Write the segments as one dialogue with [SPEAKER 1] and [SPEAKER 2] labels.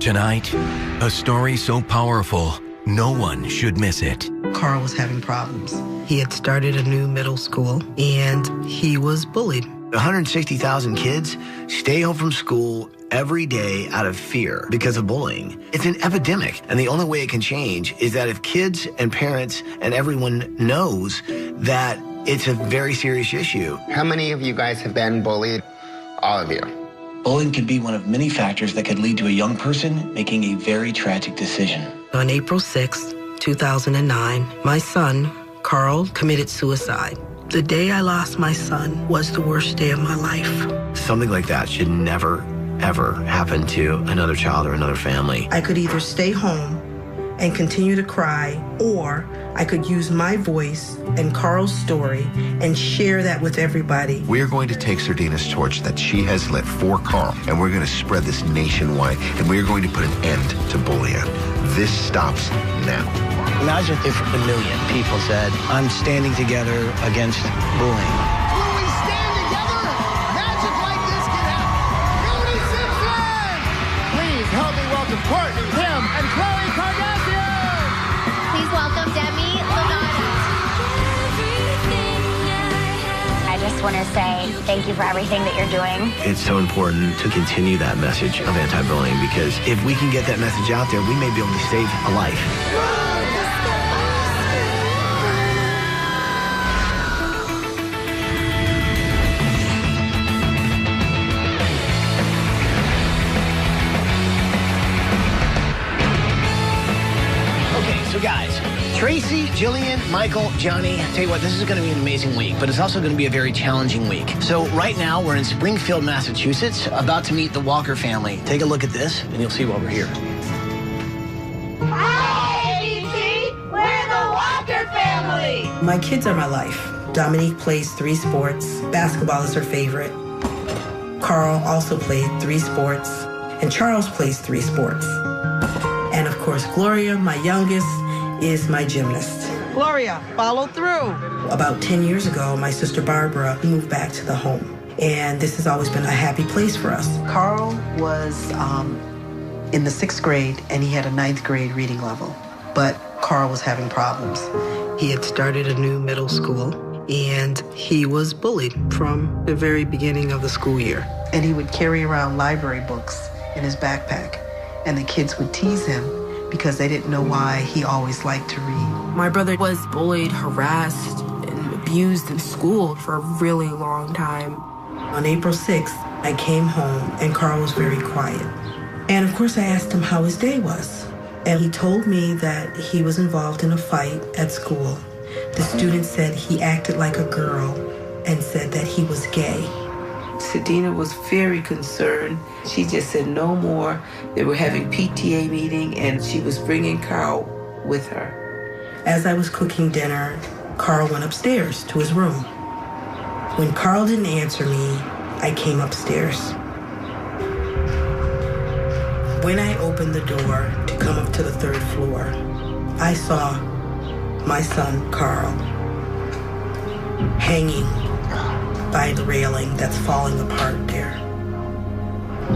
[SPEAKER 1] Tonight, a story so powerful, no one should miss it.
[SPEAKER 2] Carl was having problems. He had started a new middle school, and he was bullied.
[SPEAKER 3] 160,000 kids stay home from school every day out of fear because of bullying. It's an epidemic, and the only way it can change is that if kids and parents and everyone knows that it's a very serious issue.
[SPEAKER 4] How many of you guys have been bullied? All of you.
[SPEAKER 5] Bullying can be one of many factors that could lead to a young person making a very tragic decision.
[SPEAKER 2] On April 6, 2009, my son, Carl, committed suicide. The day I lost my son was the worst day of my life.
[SPEAKER 3] Something like that should never, ever happen to another child or another family.
[SPEAKER 2] I could either stay home and continue to cry, or I could use my voice and Carl's story and share that with everybody.
[SPEAKER 6] We're going to take Sardina's torch that she has lit for Carl, and we're going to spread this nationwide, and we're going to put an end to bullying. This stops now.
[SPEAKER 5] Imagine if a million people said, I'm standing together against bullying.
[SPEAKER 7] When we stand together, magic like this can happen. Cody Simpson! Please help me welcome Courtney, Kim, and Khloe Kardashian!
[SPEAKER 8] Please welcome Demi Lovato. I just want to say thank you for everything that you're doing.
[SPEAKER 3] It's so important to continue that message of anti-bullying, because if we can get that message out there, we may be able to save a life.
[SPEAKER 5] So guys, Tracy, Jillian, Michael, Johnny, tell you what, this is going to be an amazing week, but it's also going to be a very challenging week. So right now, we're in Springfield, Massachusetts, about to meet the Walker family. Take a look at this, and you'll see why we're here.
[SPEAKER 9] Hi, ABC! We're the Walker family!
[SPEAKER 2] My kids are my life. Dominique plays 3 sports. Basketball is her favorite. Carl also played 3 sports, and Charles plays 3 sports. And of course, Gloria, my youngest, is my gymnast.
[SPEAKER 10] Gloria, follow through.
[SPEAKER 2] About 10 years ago, my sister Barbara moved back to the home. And this has always been a happy place for us.
[SPEAKER 10] Carl was in the 6th grade, and he had a 9th grade reading level. But Carl was having problems.
[SPEAKER 2] He had started a new middle school, and he was bullied from the very beginning of the school year.
[SPEAKER 10] And he would carry around library books in his backpack. And the kids would tease him because they didn't know why he always liked to read.
[SPEAKER 11] My brother was bullied, harassed, and abused in school for a really long time.
[SPEAKER 2] On April 6th, I came home and Carl was very quiet. And of course I asked him how his day was. And he told me that he was involved in a fight at school. The student said he acted like a girl and said that he was gay.
[SPEAKER 12] Sadina was very concerned. She just said no more. They were having PTA meeting, and she was bringing Carl with her.
[SPEAKER 2] As I was cooking dinner, Carl went upstairs to his room. When Carl didn't answer me, I came upstairs. When I opened the door to come up to the 3rd floor, I saw my son, Carl, hanging by the railing that's falling apart there.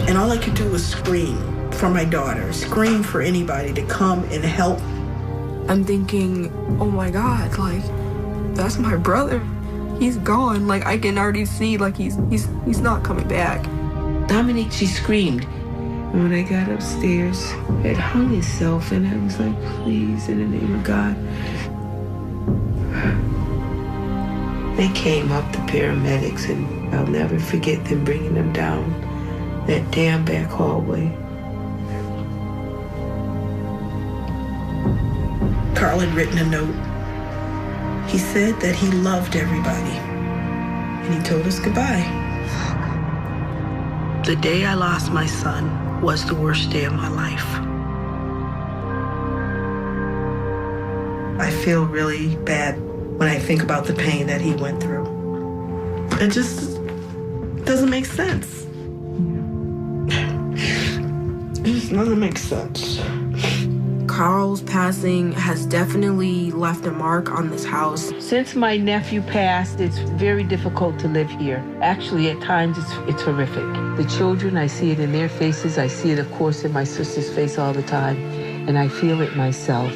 [SPEAKER 2] And all I could do was scream for my daughter, scream for anybody to come and help.
[SPEAKER 11] I'm thinking, oh my God, like, that's my brother. He's gone. Like, I can already see, like, he's not coming back.
[SPEAKER 12] Dominique, she screamed. And when I got upstairs, it hung itself, and I was like, please, in the name of God. They came up, the paramedics, and I'll never forget them bringing them down that damn back hallway.
[SPEAKER 2] Carl had written a note. He said that he loved everybody, and he told us goodbye. The day I lost my son was the worst day of my life. I feel really bad when I think about the pain that he went through. It just doesn't make sense. It just doesn't make sense.
[SPEAKER 11] Carl's passing has definitely left a mark on this house.
[SPEAKER 12] Since my nephew passed, it's very difficult to live here. Actually, at times, it's horrific. The children, I see it in their faces. I see it, of course, in my sister's face all the time. And I feel it myself.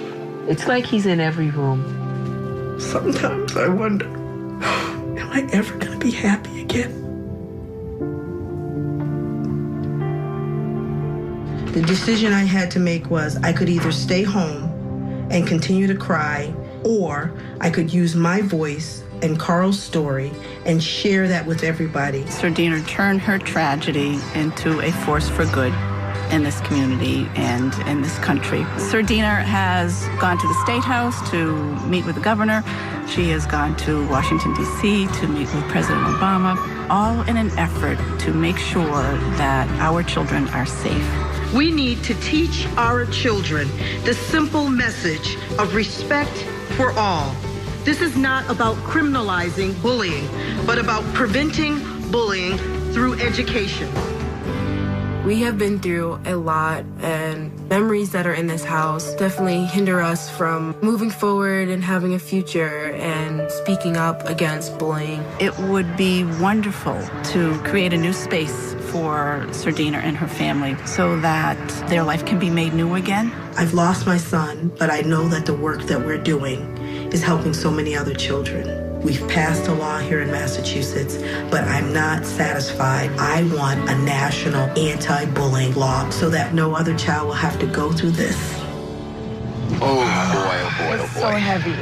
[SPEAKER 12] It's like he's in every room.
[SPEAKER 2] Sometimes I wonder, am I ever going to be happy again? The decision I had to make was I could either stay home and continue to cry, or I could use my voice and Carl's story and share that with everybody.
[SPEAKER 13] Sardina turned her tragedy into a force for good in this community and in this country. Sardina has gone to the State House to meet with the governor. She has gone to Washington, D.C. to meet with President Obama, all in an effort to make sure that our children are safe.
[SPEAKER 2] We need to teach our children the simple message of respect for all. This is not about criminalizing bullying, but about preventing bullying through education.
[SPEAKER 11] We have been through a lot, and memories that are in this house definitely hinder us from moving forward and having a future and speaking up against bullying.
[SPEAKER 13] It would be wonderful to create a new space for Sardina and her family so that their life can be made new again.
[SPEAKER 2] I've lost my son, but I know that the work that we're doing is helping so many other children. We've passed a law here in Massachusetts, but I'm not satisfied. I want a national anti-bullying law so that no other child will have to go through this.
[SPEAKER 4] Oh boy, oh boy, oh boy.
[SPEAKER 14] So heavy.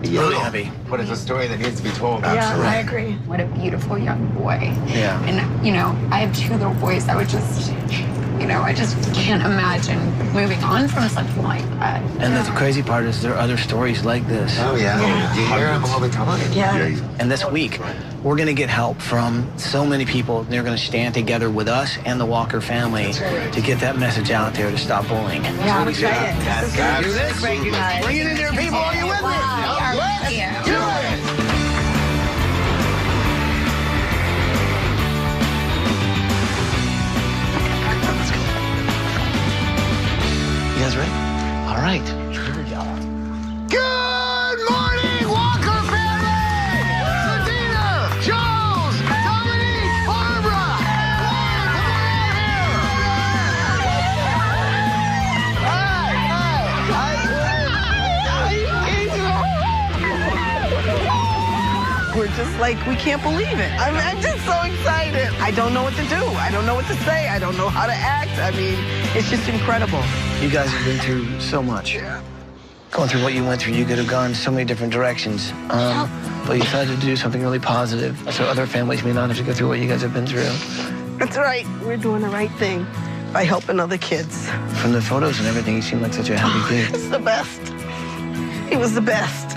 [SPEAKER 4] It's really heavy. But it's a story that needs to be told.
[SPEAKER 14] Yeah, I agree. What a beautiful young boy.
[SPEAKER 4] Yeah.
[SPEAKER 14] And, you know, I have 2 little boys. I would just, you know, I just can't imagine moving on from something like that.
[SPEAKER 5] And the crazy part is there are other stories like this.
[SPEAKER 4] Oh, yeah. You hear them all the time.
[SPEAKER 14] Yeah.
[SPEAKER 5] And this week, we're going to get help from so many people. They're going to stand together with us and the Walker family to get that message out there to stop bullying.
[SPEAKER 14] Yeah, I'm excited.
[SPEAKER 5] Let's do this. Bring it in there, people. Are you with me? Let's do it. You guys ready? All right. Here we go.
[SPEAKER 7] Good morning, Walker family! Sardina, Charles, Dominique, Barbara!
[SPEAKER 15] We're just like, we can't believe it. I'm just so excited. I don't know what to do. I don't know what to say. I don't know how to act. I mean, it's just incredible.
[SPEAKER 5] You guys have been through so much. Going through what you went through, you could have gone so many different directions. But you decided to do something really positive so other families may not have to go through what you guys have been through.
[SPEAKER 15] That's right. We're doing the right thing by helping other kids.
[SPEAKER 5] From the photos and everything, you seem like such a happy kid.
[SPEAKER 15] It's the best. He was the best.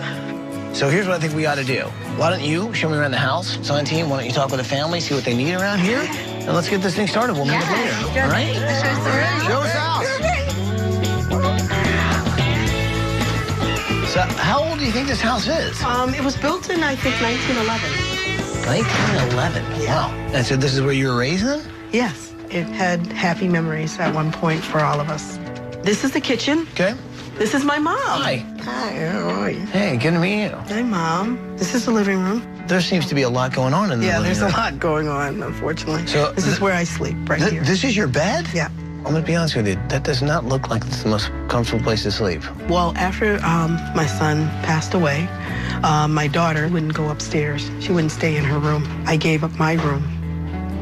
[SPEAKER 5] So here's what I think we ought to do. Why don't you show me around the house, Son team? Why don't you talk with the family, see what they need around here? And let's get this thing started. We'll meet up later. All right?
[SPEAKER 7] Show us out.
[SPEAKER 5] So how old do you think this house is?
[SPEAKER 2] It was built in, I think, 1911.
[SPEAKER 5] 1911. Wow. And so this is where you were raised then?
[SPEAKER 2] Yes, it had happy memories at one point for all of us. This is the kitchen.
[SPEAKER 5] Okay.
[SPEAKER 2] This is my mom.
[SPEAKER 5] Hi.
[SPEAKER 2] Hi, how are you?
[SPEAKER 5] Hey, good to meet you.
[SPEAKER 2] Hi, Mom. This is the living room.
[SPEAKER 5] There seems to be a lot going on in the living
[SPEAKER 2] there's
[SPEAKER 5] room.
[SPEAKER 2] a lot going on, unfortunately.
[SPEAKER 5] So
[SPEAKER 2] this is where I sleep, right here.
[SPEAKER 5] This is your bed?
[SPEAKER 2] Yeah.
[SPEAKER 5] I'm going to be honest with you. That does not look like it's the most comfortable place to sleep.
[SPEAKER 2] Well, after my son passed away, my daughter wouldn't go upstairs. She wouldn't stay in her room. I gave up my room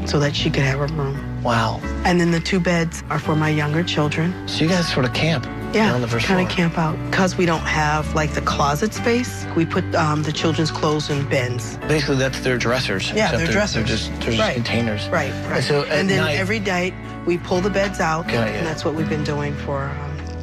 [SPEAKER 2] so that she could have a room.
[SPEAKER 5] Wow.
[SPEAKER 2] And then the 2 beds are for my younger children.
[SPEAKER 5] So you guys sort of camp on the first floor.
[SPEAKER 2] Kind of camp out. Because we don't have, like, the closet space, we put the children's clothes in bins.
[SPEAKER 5] Basically, that's their dressers.
[SPEAKER 2] Yeah, they're dressers.
[SPEAKER 5] They're just containers.
[SPEAKER 2] Right.
[SPEAKER 5] So
[SPEAKER 2] and then every night, we pull the beds out, and that's what we've been doing for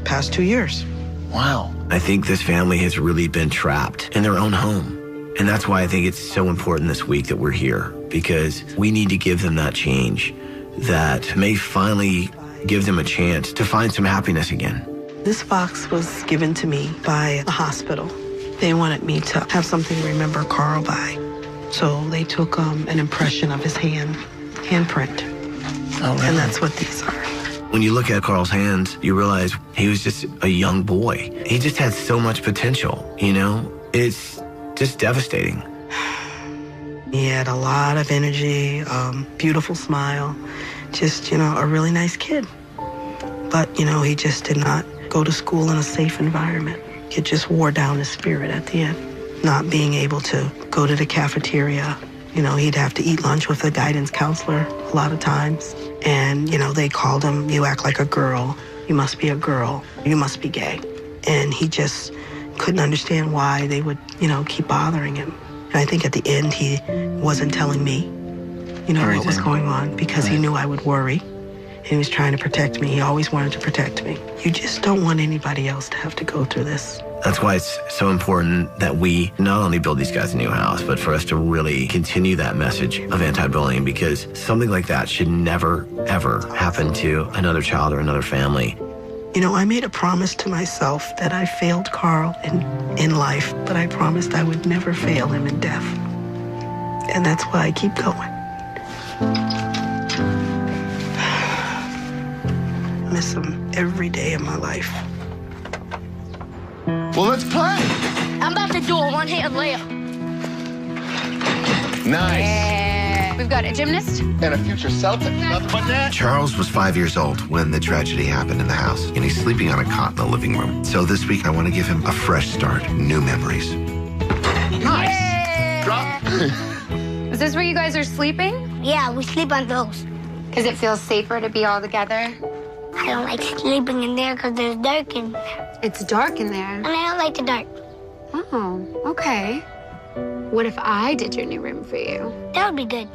[SPEAKER 2] past 2 years.
[SPEAKER 5] Wow.
[SPEAKER 3] I think this family has really been trapped in their own home. And that's why I think it's so important this week that we're here, because we need to give them that change that may finally give them a chance to find some happiness again.
[SPEAKER 2] This box was given to me by the hospital. They wanted me to have something to remember Carl by. So they took an impression of his handprint.
[SPEAKER 5] Oh, really?
[SPEAKER 2] And that's what these are.
[SPEAKER 3] When you look at Carl's hands, you realize he was just a young boy. He just had so much potential, you know? It's just devastating.
[SPEAKER 10] He had a lot of energy, beautiful smile, just, a really nice kid. But, he just did not go to school in a safe environment. It just wore down his spirit at the end. Not being able to go to the cafeteria. He'd have to eat lunch with a guidance counselor a lot of times. And, they called him, you act like a girl. You must be a girl. You must be gay. And he just couldn't understand why they would, keep bothering him. And I think at the end, he wasn't telling me, what was going on because he knew I would worry. And he was trying to protect me. He always wanted to protect me. You just don't want anybody else to have to go through this.
[SPEAKER 3] That's why it's so important that we not only build these guys a new house, but for us to really continue that message of anti-bullying, because something like that should never, ever happen to another child or another family.
[SPEAKER 10] I made a promise to myself that I failed Carl in life, but I promised I would never fail him in death. And that's why I keep going. I miss him every day of my life.
[SPEAKER 4] Well, let's play.
[SPEAKER 9] I'm about to do a one-hand layup.
[SPEAKER 4] Nice.
[SPEAKER 14] Yeah. We've got a gymnast.
[SPEAKER 4] And a future Celtic. Nothing but that.
[SPEAKER 6] Charles was 5 years old when the tragedy happened in the house, and he's sleeping on a cot in the living room. So this week, I want to give him a fresh start, new memories.
[SPEAKER 4] Nice. Drop.
[SPEAKER 14] Is this where you guys are sleeping?
[SPEAKER 9] Yeah, we sleep on those.
[SPEAKER 14] Because it feels safer to be all together?
[SPEAKER 9] I don't like sleeping in there because there's dark in there.
[SPEAKER 14] It's dark in there.
[SPEAKER 9] And I don't like the dark.
[SPEAKER 14] Oh, okay. What if I did your new room for you?
[SPEAKER 9] That would be good.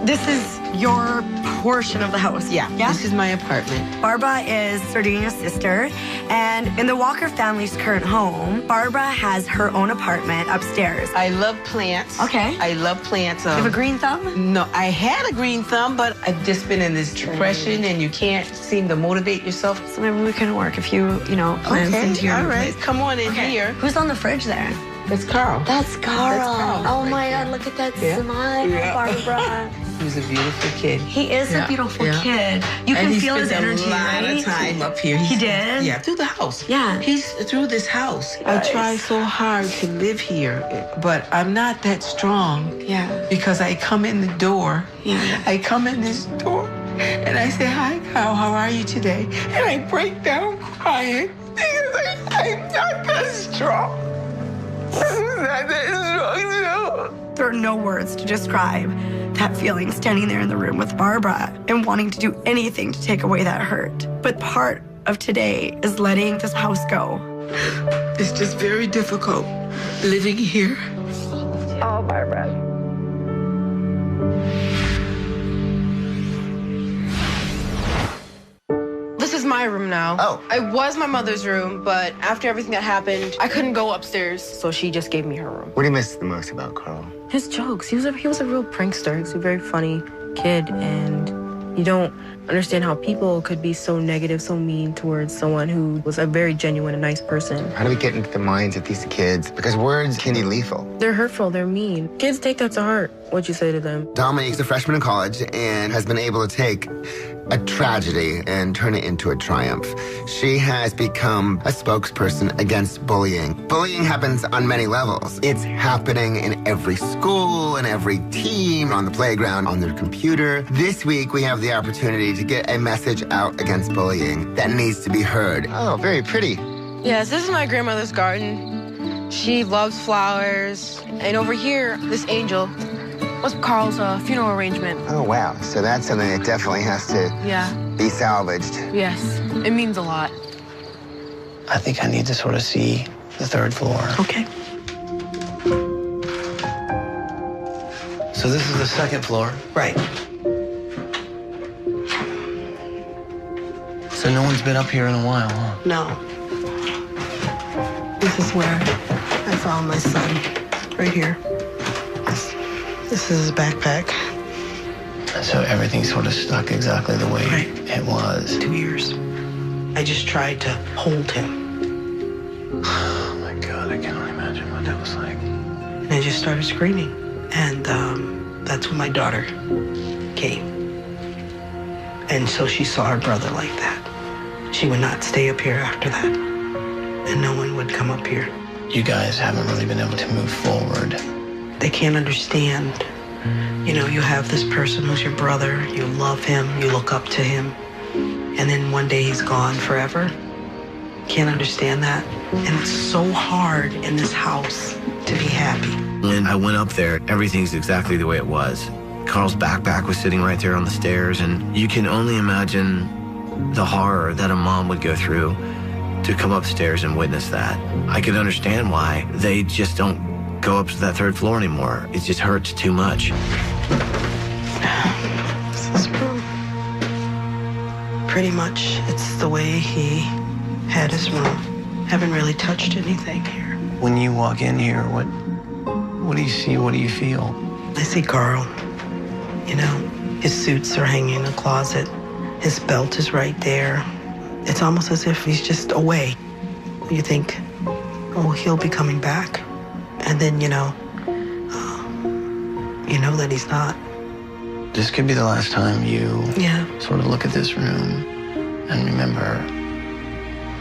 [SPEAKER 16] This is your portion of the house.
[SPEAKER 10] Yeah, this is my apartment.
[SPEAKER 16] Barbara is Sardinia's sister, and in the Walker family's current home, Barbara has her own apartment upstairs.
[SPEAKER 10] I love plants.
[SPEAKER 16] Okay.
[SPEAKER 10] I love plants.
[SPEAKER 16] You have a green thumb?
[SPEAKER 10] No, I had a green thumb, but I've just been in this depression, and you can't seem to motivate yourself.
[SPEAKER 16] So maybe we can work if you plant into your
[SPEAKER 10] all
[SPEAKER 16] new
[SPEAKER 10] right.
[SPEAKER 16] place.
[SPEAKER 10] Come on in here.
[SPEAKER 16] Who's on the fridge there?
[SPEAKER 10] It's Carl.
[SPEAKER 16] That's Carl. Oh my God, look at that smile, Barbara.
[SPEAKER 10] He was a beautiful kid.
[SPEAKER 16] He is a beautiful kid. You can feel his energy,
[SPEAKER 10] right?
[SPEAKER 16] right?
[SPEAKER 10] He spent a lot of time up here.
[SPEAKER 16] He did?
[SPEAKER 10] Yeah, through the house.
[SPEAKER 16] Yeah.
[SPEAKER 10] He's through this house.
[SPEAKER 16] Nice.
[SPEAKER 10] I try so hard to live here, but I'm not that strong.
[SPEAKER 16] Yeah.
[SPEAKER 10] Because I come in the door.
[SPEAKER 16] Yeah.
[SPEAKER 10] I come in this door, and I say, hi, Carl, how are you today? And I break down crying because I'm not that strong. I'm not that strong, no.
[SPEAKER 16] There are no words to describe that feeling standing there in the room with Barbara and wanting to do anything to take away that hurt. But part of today is letting this house go.
[SPEAKER 10] It's just very difficult living here.
[SPEAKER 16] Oh, Barbara.
[SPEAKER 11] This is my room now.
[SPEAKER 4] Oh.
[SPEAKER 11] It was my mother's room, but after everything that happened, I couldn't go upstairs, so she just gave me her room.
[SPEAKER 4] What do you miss the most about Carl?
[SPEAKER 11] His jokes. He was a real prankster. He was a very funny kid, and you don't understand how people could be so negative, so mean towards someone who was a very genuine and nice person.
[SPEAKER 4] How do we get into the minds of these kids? Because words can be lethal.
[SPEAKER 11] They're hurtful, they're mean. Kids take that to heart, what you say to them.
[SPEAKER 6] Dominique's a freshman in college and has been able to take a tragedy and turn it into a triumph. She has become a spokesperson against bullying. Bullying happens on many levels. It's happening in every school, in every team, on the playground, on their computer. This week, we have the opportunity to get a message out against bullying that needs to be heard.
[SPEAKER 4] Oh, very pretty.
[SPEAKER 11] Yes, this is my grandmother's garden. She loves flowers. And over here, this angel was Carl's funeral arrangement.
[SPEAKER 4] Oh, wow. So that's something that definitely has to be salvaged.
[SPEAKER 11] Yes, it means a lot.
[SPEAKER 5] I think I need to sort of see the third floor.
[SPEAKER 10] Okay.
[SPEAKER 5] So this is the second floor.
[SPEAKER 10] Right.
[SPEAKER 5] So no one's been up here in a while, huh?
[SPEAKER 10] No. This is where I found my son, right here. This is his backpack.
[SPEAKER 5] So everything's sort of stuck exactly the way it was.
[SPEAKER 10] 2 years. I just tried to hold him.
[SPEAKER 5] Oh my God, I can only imagine what that was like.
[SPEAKER 10] And I just started screaming. And that's when my daughter came. And so she saw her brother like that. She would not stay up here after that. And no one would come up here.
[SPEAKER 5] You guys haven't really been able to move forward.
[SPEAKER 10] They can't understand. You know, you have this person who's your brother, you love him, you look up to him, and then one day he's gone forever. Can't understand that. And it's so hard in this house to be happy.
[SPEAKER 3] When I went up there, everything's exactly the way it was. Carl's backpack was sitting right there on the stairs, and you can only imagine the horror that a mom would go through to come upstairs and witness that. I could understand why they just don't go up to that third floor anymore. It just hurts too much.
[SPEAKER 10] This is room. Pretty much, it's the way he had his room. Haven't really touched anything here.
[SPEAKER 5] When you walk in here, what do you see? What do you feel?
[SPEAKER 10] I see Carl. You know, his suits are hanging in a closet. His belt is right there. It's almost as if he's just away. You think, oh, he'll be coming back. And then, you know that he's not.
[SPEAKER 5] This could be the last time you sort of look at this room and remember.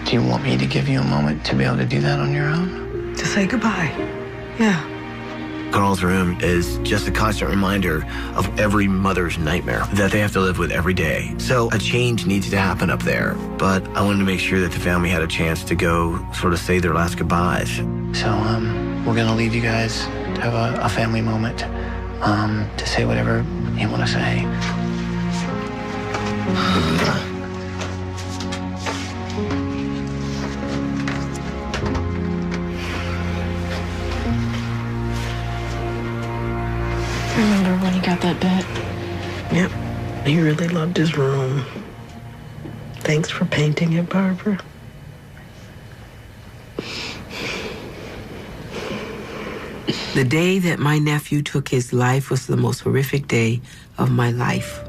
[SPEAKER 5] Do you want me to give you a moment to be able to do that on your own?
[SPEAKER 10] To say goodbye. Yeah.
[SPEAKER 3] Carl's room is just a constant reminder of every mother's nightmare that they have to live with every day. So a change needs to happen up there. But I wanted to make sure that the family had a chance to go sort of say their last goodbyes.
[SPEAKER 5] So we're going to leave you guys to have a family moment to say whatever you want to say.
[SPEAKER 11] Remember when he got that bet?
[SPEAKER 10] Yep. He really loved his room. Thanks for painting it, Barbara.
[SPEAKER 12] The day that my nephew took his life was the most horrific day of my life.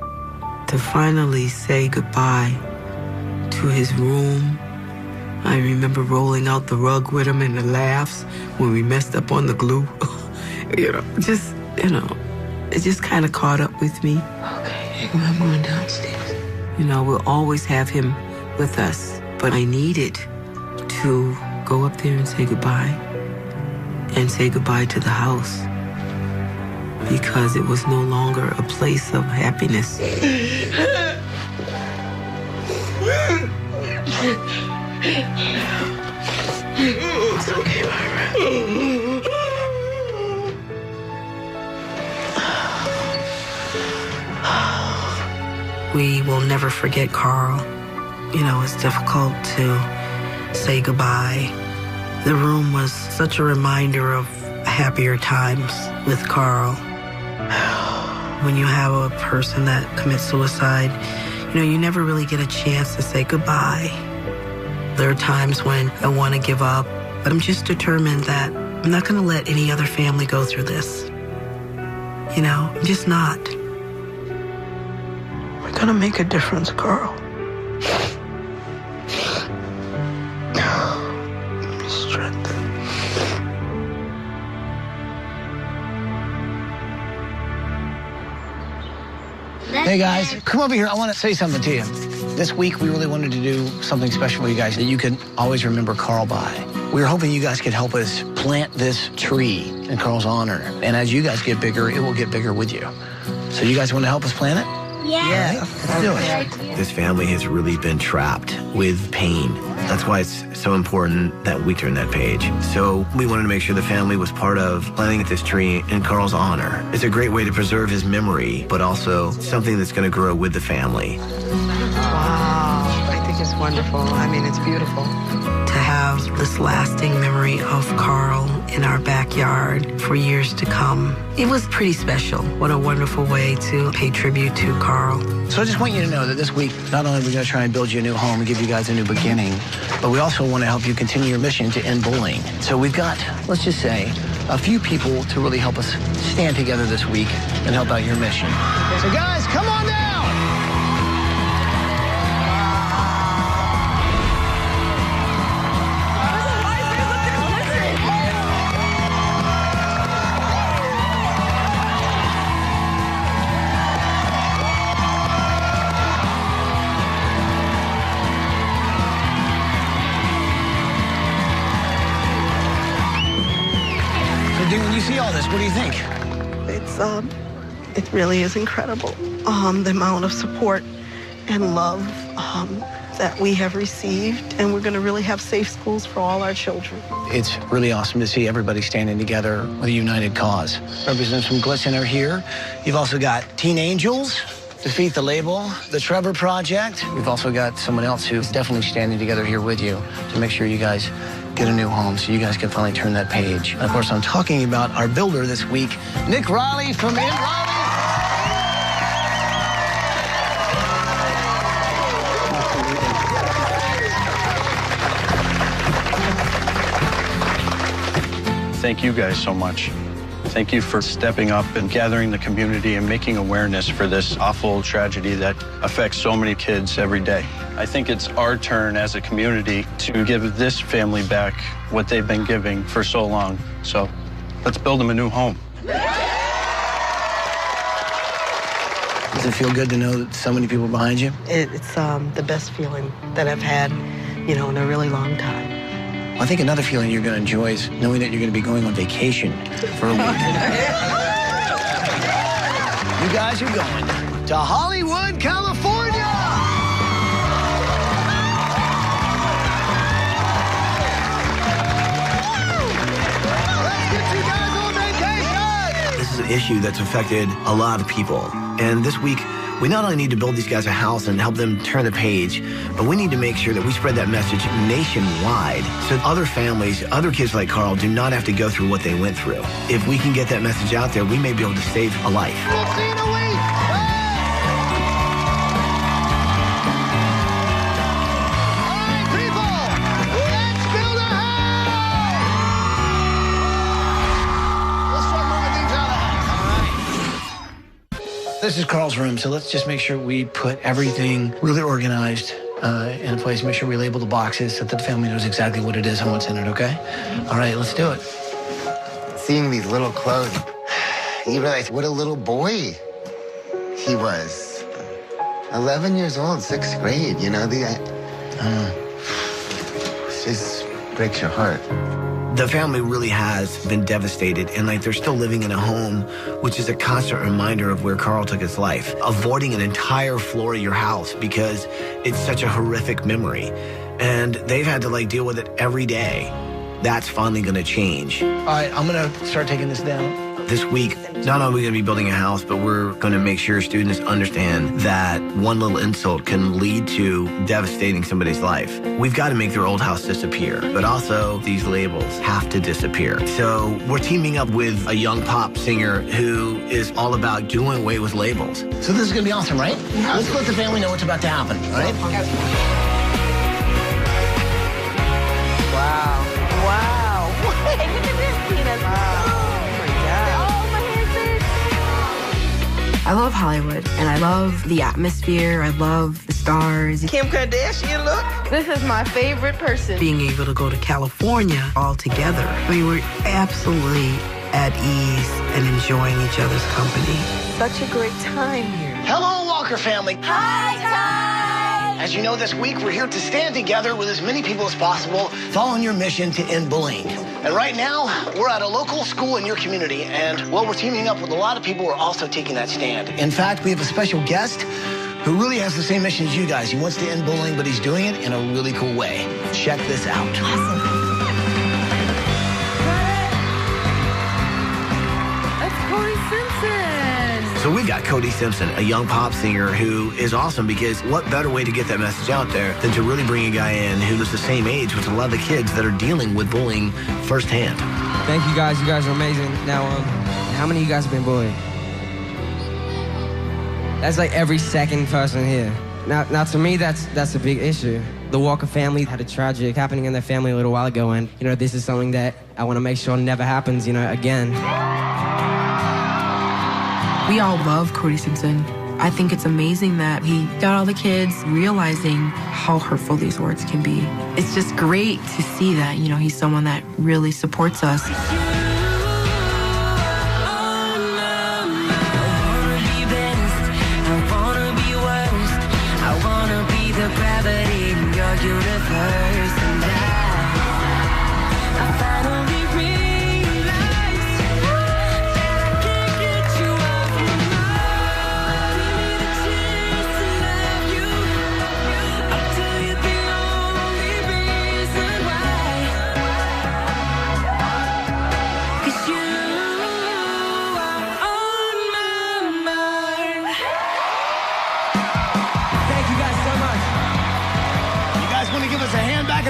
[SPEAKER 12] To finally say goodbye to his room. I remember rolling out the rug with him and the laughs when we messed up on the glue. It just kind of caught up with me.
[SPEAKER 10] Okay, I'm going downstairs.
[SPEAKER 12] We'll always have him with us. But I needed to go up there and say goodbye. And say goodbye to the house. Because it was no longer a place of happiness.
[SPEAKER 10] It's okay, Barbara. We will never forget Carl. It's difficult to say goodbye. The room was such a reminder of happier times with Carl. When you have a person that commits suicide, you never really get a chance to say goodbye. There are times when I want to give up, but I'm just determined that I'm not going to let any other family go through this. I'm just not. We're going to make a difference, Carl.
[SPEAKER 5] Hey guys, come over here. I want to say something to you. This week we really wanted to do something special for you guys that you can always remember Carl by. We were hoping you guys could help us plant this tree in Carl's honor. And as you guys get bigger, it will get bigger with you. So you guys want to help us plant it?
[SPEAKER 3] Yeah. Let's do it. This family has really been trapped with pain. That's why it's so important that we turn that page. So we wanted to make sure the family was part of planting this tree in Carl's honor. It's a great way to preserve his memory, but also something that's going to grow with the family.
[SPEAKER 10] Wow, I think it's wonderful. It's beautiful. To have this lasting memory of Carl in our backyard for years to come. It was pretty special. What a wonderful way to pay tribute to Carl.
[SPEAKER 5] So I just want you to know that this week, not only are we going to try and build you a new home and give you guys a new beginning, but we also want to help you continue your mission to end bullying. So we've got, let's just say, a few people to really help us stand together this week and help out your mission. So guys, come on down! see all this? What do you think?
[SPEAKER 10] It really is incredible. The amount of support and love that we have received, and we're going to really have safe schools for all our children.
[SPEAKER 5] It's really awesome to see everybody standing together with a united cause. Representatives from Glisten are here. You've also got Teen Angels, Defeat the Label, the Trevor Project. We've also got someone else who's definitely standing together here with you to make sure you guys get a new home so you guys can finally turn that page. And of course, I'm talking about our builder this week, Nick Riley from In Riley.
[SPEAKER 17] Thank you guys so much. Thank you for stepping up and gathering the community and making awareness for this awful tragedy that affects so many kids every day. I think it's our turn as a community to give this family back what they've been giving for so long. So let's build them a new home.
[SPEAKER 5] Does it feel good to know that so many people are behind you?
[SPEAKER 10] It's the best feeling that I've had, in a really long time.
[SPEAKER 5] I think another feeling you're going to enjoy is knowing that you're going to be going on vacation for a week. You guys are going to Hollywood, California! Let's get you guys on vacation! This is an issue that's affected a lot of people. And this week, we not only need to build these guys a house and help them turn the page, but we need to make sure that we spread that message nationwide so other families, other kids like Carl, do not have to go through what they went through. If we can get that message out there, we may be able to save a life. We'll see you in a week! All right, people, let's build a house! Let's start moving things out of the house. All right. This is Carl's room, so let's just make sure we put everything really organized in place. Make sure we label the boxes so that the family knows exactly what it is and what's in it, okay? All right, let's do it.
[SPEAKER 6] Seeing these little clothes, you realize what a little boy he was. 11 years old, 6th grade, it just breaks your heart. The family really has been devastated, and they're still living in a home, which is a constant reminder of where Carl took his life. Avoiding an entire floor of your house because it's such a horrific memory. And they've had to deal with it every day. That's finally gonna change. All right, I'm gonna start taking this down. This week, not only are we gonna be building a house, but we're gonna make sure students understand that one little insult can lead to devastating somebody's life. We've got to make their old house disappear, but also these labels have to disappear. So we're teaming up with a young pop singer who is all about doing away with labels. So this is gonna be awesome, right? Yeah. Let's let the family know what's about to happen, all right?
[SPEAKER 10] Wow.
[SPEAKER 9] Hey, look at this, Tina.
[SPEAKER 11] I love Hollywood, and I love the atmosphere. I love the stars.
[SPEAKER 15] Kim Kardashian look. This is my favorite person.
[SPEAKER 10] Being able to go to California all together, we were absolutely at ease and enjoying each other's company.
[SPEAKER 15] Such a great time here.
[SPEAKER 5] Hello, Walker family.
[SPEAKER 9] Hi, Ty!
[SPEAKER 5] As you know, this week we're here to stand together with as many people as possible, following your mission to end bullying. And right now, we're at a local school in your community, and while we're teaming up with a lot of people, we're also taking that stand. In fact, we have a special guest who really has the same mission as you guys. He wants to end bullying, but he's doing it in a really cool way. Check this out.
[SPEAKER 11] Awesome. That's Cody Simpson.
[SPEAKER 3] So we got Cody Simpson, a young pop singer who is awesome because what better way to get that message out there than to really bring a guy in who is the same age with a lot of the kids that are dealing with bullying firsthand.
[SPEAKER 18] Thank you guys. You guys are amazing. Now, how many of you guys have been bullied? That's every second person here. Now to me, that's a big issue. The Walker family had a tragic happening in their family a little while ago, and this is something that I want to make sure never happens, again.
[SPEAKER 11] We all love Cody Simpson. I think it's amazing that he got all the kids realizing how hurtful these words can be. It's just great to see that, he's someone that really supports us.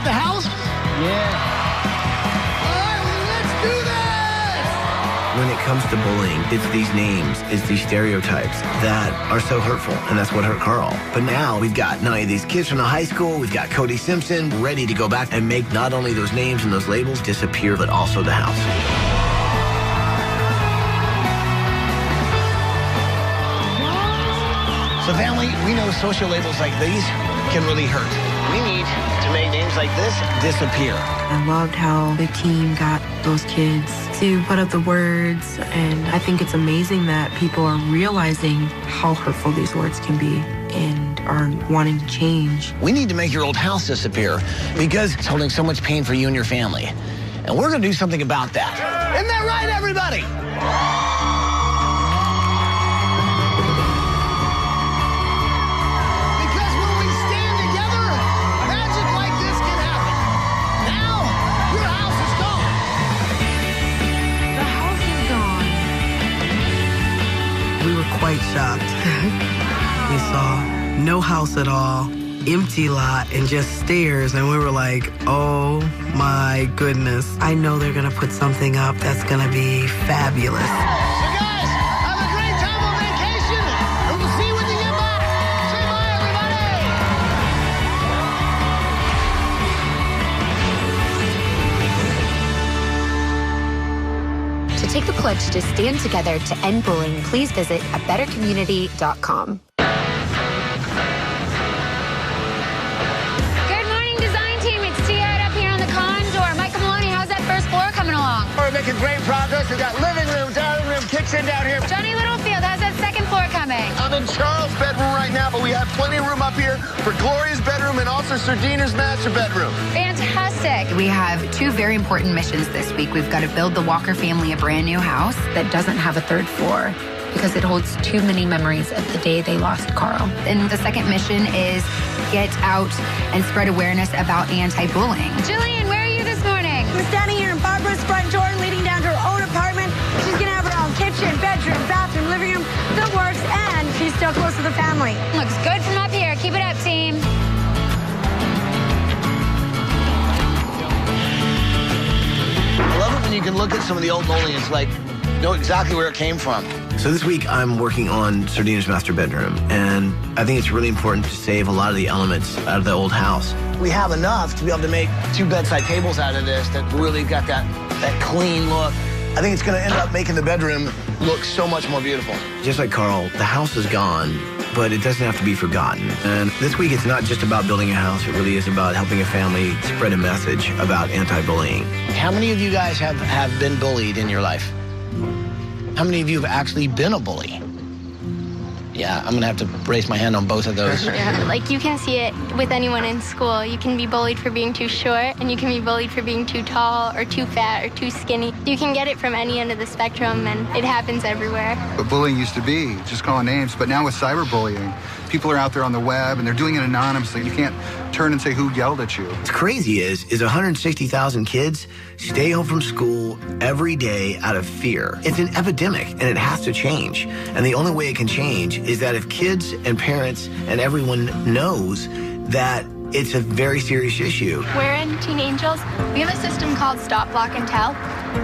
[SPEAKER 5] at the house?
[SPEAKER 7] Yeah.
[SPEAKER 3] When it comes to bullying, it's these names, it's these stereotypes that are so hurtful, and that's what hurt Carl. But now we've got not only these kids from the high school, we've got Cody Simpson ready to go back and make not only those names and those labels disappear, but also the house.
[SPEAKER 5] So family, we know social labels like these can really hurt. We need to make names like this disappear.
[SPEAKER 11] I loved how the team got those kids to put up the words, and I think it's amazing that people are realizing how hurtful these words can be and are wanting to change.
[SPEAKER 5] We need to make your old house disappear because it's holding so much pain for you and your family. And we're going to do something about that. Isn't that right, everybody?
[SPEAKER 10] Quite shocked. We saw no house at all, empty lot, and just stairs, and we were like, oh my goodness. I know they're gonna put something up that's gonna be fabulous.
[SPEAKER 7] So guys, have a great time on vacation, and we'll see you when you get back. Say bye, everybody.
[SPEAKER 19] To take the pledge to stand together to end bullying, please visit abettercommunity.com.
[SPEAKER 14] Good morning, design team. It's Tia up here on the Condor. Michael Maloney, how's that first floor coming along?
[SPEAKER 7] We're making great progress. We've got living room, dining room, kitchen down here.
[SPEAKER 14] Johnny Littlefield, how's that second floor coming?
[SPEAKER 7] I'm in Charles' bedroom right now, but we have plenty of room up here for Gloria's bedroom and also Sardina's master bedroom.
[SPEAKER 14] Fantastic.
[SPEAKER 20] We have two very important missions this week. We've got to build the Walker family a brand new house that doesn't have a third floor because it holds too many memories of the day they lost Carl. And the second mission is get out and spread awareness about anti-bullying.
[SPEAKER 14] Jillian, where are you this morning?
[SPEAKER 16] We're standing here in Barbara's front door leading down to her own apartment. She's going to have her own kitchen, bedroom, bathroom, living room, the works, and she's still close to the family.
[SPEAKER 14] Looks good from up here. Keep it up, team.
[SPEAKER 5] I love it when you can look at some of the old bullying and like know exactly where it came from.
[SPEAKER 3] So this week I'm working on Sardina's master bedroom, and I think it's really important to save a lot of the elements out of the old house.
[SPEAKER 5] We have enough to be able to make 2 bedside tables out of this that really got that clean look. I think it's going to end up making the bedroom look so much more beautiful.
[SPEAKER 3] Just like Carl, the house is gone, but it doesn't have to be forgotten. And this week it's not just about building a house, it really is about helping a family spread a message about anti-bullying.
[SPEAKER 5] How many of you guys have been bullied in your life? How many of you have actually been a bully? Yeah, I'm gonna have to raise my hand on both of those.
[SPEAKER 21] Yeah, like you can see it with anyone in school. You can be bullied for being too short, and you can be bullied for being too tall or too fat or too skinny. You can get it from any end of the spectrum, and it happens everywhere.
[SPEAKER 22] What bullying used to be, just calling names, but now with cyberbullying, people are out there on the web and they're doing it anonymously. You can't turn and say who yelled at you.
[SPEAKER 3] What's crazy is 160,000 kids stay home from school every day out of fear. It's an epidemic, and it has to change. And the only way it can change is that if kids and parents and everyone knows that it's a very serious issue.
[SPEAKER 21] We're in Teen Angels. We have a system called Stop, Block, and Tell.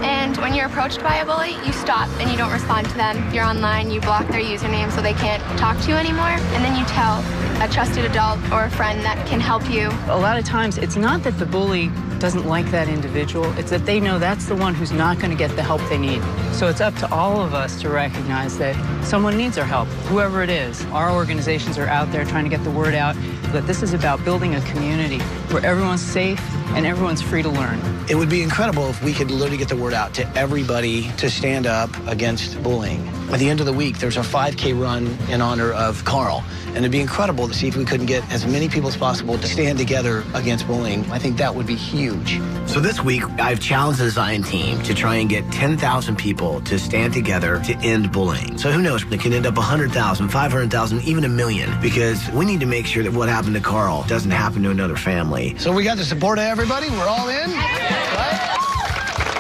[SPEAKER 21] And when you're approached by a bully, you stop and you don't respond to them. You're online, you block their username so they can't talk to you anymore. And then you tell a trusted adult or a friend that can help you.
[SPEAKER 12] A lot of times, it's not that the bully doesn't like that individual. It's that they know that's the one who's not going to get the help they need. So it's up to all of us to recognize that someone needs our help, whoever it is. Our organizations are out there trying to get the word out that this is about building a community where everyone's safe and everyone's free to learn.
[SPEAKER 5] It would be incredible if we could literally get the word out to everybody to stand up against bullying. At the end of the week, there's a 5K run in honor of Carl. And it'd be incredible to see if we couldn't get as many people as possible to stand together against bullying. I think that would be huge.
[SPEAKER 3] So this week, I've challenged the design team to try and get 10,000 people to stand together to end bullying. So who knows, it can end up 100,000, 500,000, even 1 million, because we need to make sure that what happened to Carl doesn't happen to another family.
[SPEAKER 5] So we got the support of everybody. We're all in. Right?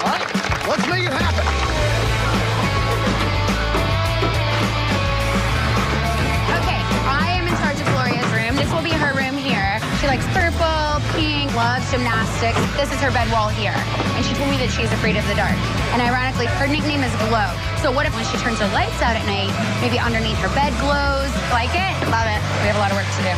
[SPEAKER 5] All right, let's make it happen.
[SPEAKER 14] Okay, I am in charge of Gloria's room. This will be her room here. She likes purple,
[SPEAKER 20] walking, loves gymnastics. This is her bed wall here. And she told me that she's afraid of the dark. And ironically, her nickname is Glow. So what if when she turns her lights out at night, maybe underneath her bed glows? Like it? Love it. We have a lot of work to do.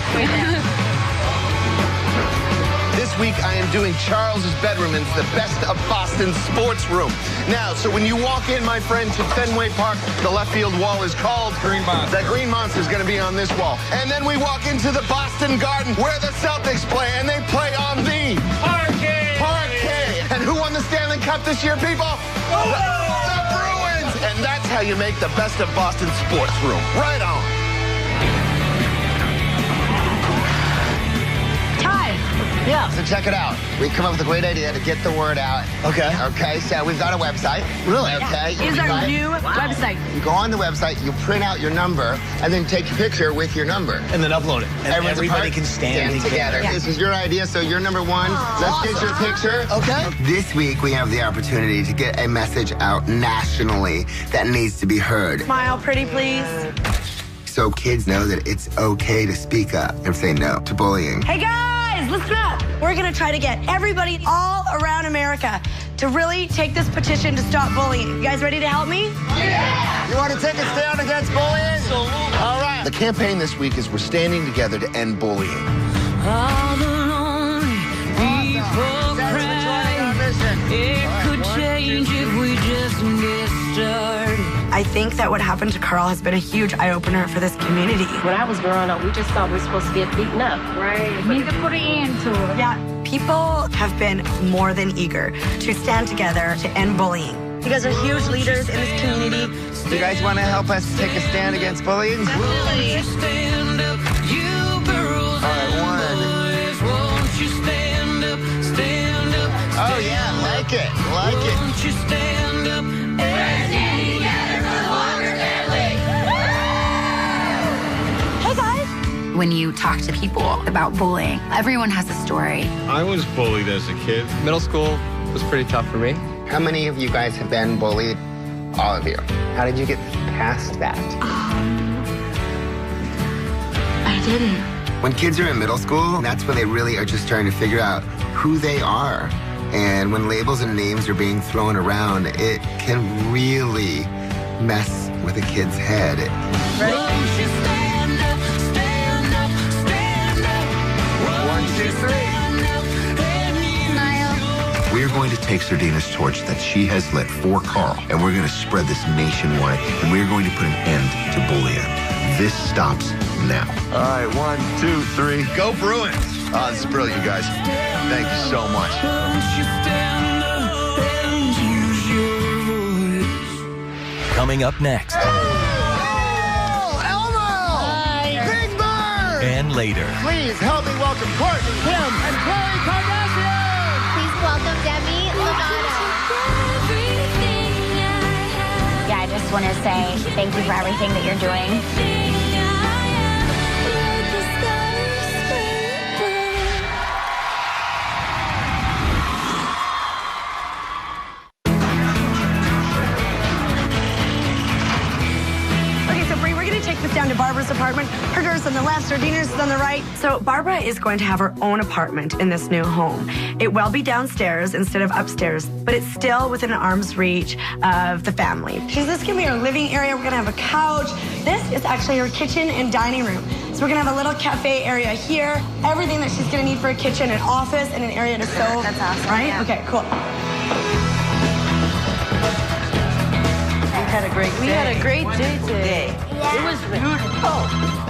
[SPEAKER 1] This week, I am doing Charles's bedroom in the Best of Boston sports room. Now, so when you walk in, my friend, to Fenway Park, the left field wall is called Green Monster. That Green Monster is going to be on this wall. And then we walk into the Boston Garden, where the Celtics play, and they play on the Parquet. And who won the Stanley Cup this year, people? The Bruins. And that's how you make the Best of Boston sports room. Right on.
[SPEAKER 6] Yeah. So check it out. We've come up with a great idea to get the word out.
[SPEAKER 5] Okay.
[SPEAKER 6] Okay, so we've got a website.
[SPEAKER 5] Really?
[SPEAKER 6] Okay.
[SPEAKER 16] Is our new website.
[SPEAKER 6] You go on the website, you print out your number, and then take a picture with your number.
[SPEAKER 5] And then upload it. And everybody can stand
[SPEAKER 6] together.
[SPEAKER 5] Yeah.
[SPEAKER 6] This is your idea, so you're number one. Let's get your picture.
[SPEAKER 5] Okay.
[SPEAKER 6] This week, we have the opportunity to get a message out nationally that needs to be heard.
[SPEAKER 16] Smile pretty, please.
[SPEAKER 6] So kids know that it's okay to speak up and say no to bullying.
[SPEAKER 16] Hey guys, listen up. We're gonna try to get everybody all around America to really take this petition to stop bullying. You guys ready to help me?
[SPEAKER 1] Yeah! You want to take a stand against bullying? All right. The campaign this week is we're standing together to end bullying.
[SPEAKER 8] All the lonely people cry. It could change if we just get started.
[SPEAKER 16] I think that what happened to Carl has been a huge eye-opener for this community.
[SPEAKER 23] When I was growing up, we just thought we were supposed to get beaten up.
[SPEAKER 16] Right.
[SPEAKER 23] We need to put an end to it.
[SPEAKER 16] Yeah, people have been more than eager to stand together to end bullying. You guys are huge leaders in this community.
[SPEAKER 6] Do you guys want to help us take a stand against bullying?
[SPEAKER 8] Definitely.
[SPEAKER 6] All right, one. Oh, yeah, like it. Like it.
[SPEAKER 8] Won't you stand up?
[SPEAKER 9] We're standing together for the Walker family.
[SPEAKER 16] Hey, guys.
[SPEAKER 20] When you talk to people about bullying, everyone has a story.
[SPEAKER 24] I was bullied as a kid. Middle school was pretty tough for me.
[SPEAKER 6] How many of you guys have been bullied? All of you. How did you get past that?
[SPEAKER 16] I didn't.
[SPEAKER 6] When kids are in middle school, that's when they really are just trying to figure out who they are. And when labels and names are being thrown around, it can really mess with a kid's head.
[SPEAKER 8] Ready? Stand up, stand up, stand up.
[SPEAKER 1] 1, 2, 3.
[SPEAKER 20] Smile.
[SPEAKER 25] We are going to take Sardina's torch that she has lit for Carl, and we're going to spread this nationwide, and we're going to put an end to bullying. This stops now.
[SPEAKER 1] All right, 1, 2, 3. Go Bruins. Oh, this is brilliant, you guys. Thank you so much.
[SPEAKER 26] Coming up next.
[SPEAKER 1] Oh, Elmo! Hi. Big Bird!
[SPEAKER 26] And later.
[SPEAKER 7] Please help me welcome Courtney, Kim, and Khloe Kardashian!
[SPEAKER 21] Please welcome Demi Lovato.
[SPEAKER 20] Yeah, I just want to say thank you for everything that you're doing.
[SPEAKER 16] Take this down to Barbara's apartment. Herder's on the left, Sardina's on the right. So Barbara is going to have her own apartment in this new home. It will be downstairs instead of upstairs, but it's still within arm's reach of the family. Because this is gonna be our living area. We're gonna have a couch. This is actually her kitchen and dining room. So we're gonna have a little cafe area here. Everything that she's gonna need for a kitchen, an office, and an area to sew.
[SPEAKER 20] That's awesome.
[SPEAKER 16] Right?
[SPEAKER 20] Yeah.
[SPEAKER 16] Okay, cool.
[SPEAKER 12] We had a great day today.
[SPEAKER 21] Yeah.
[SPEAKER 12] It was beautiful.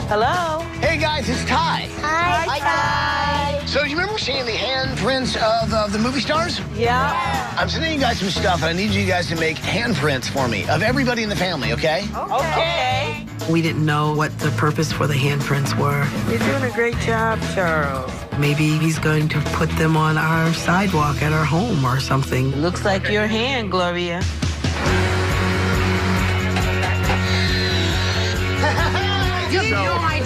[SPEAKER 12] Hello.
[SPEAKER 5] Hey guys, it's Ty.
[SPEAKER 21] Hi, Ty.
[SPEAKER 5] So you remember seeing the handprints of the movie stars?
[SPEAKER 12] Yeah.
[SPEAKER 5] I'm sending you guys some stuff, and I need you guys to make handprints for me of everybody in the family, okay?
[SPEAKER 12] Okay.
[SPEAKER 10] We didn't know what the purpose for the handprints were.
[SPEAKER 12] You're doing a great job, Charles.
[SPEAKER 10] Maybe he's going to put them on our sidewalk at our home or something.
[SPEAKER 12] It looks like your hand, Gloria.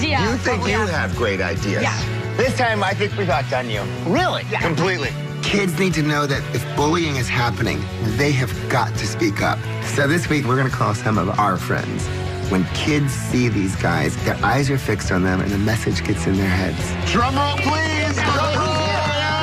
[SPEAKER 1] You think you have great ideas.
[SPEAKER 6] Yeah. This time, I think we've outdone you.
[SPEAKER 5] Really?
[SPEAKER 6] Yeah.
[SPEAKER 1] Completely.
[SPEAKER 6] Kids need to know that if bullying is happening, they have got to speak up. So this week, we're going to call some of our friends. When kids see these guys, their eyes are fixed on them, and the message gets in their heads.
[SPEAKER 1] Drum roll, please. Drum roll.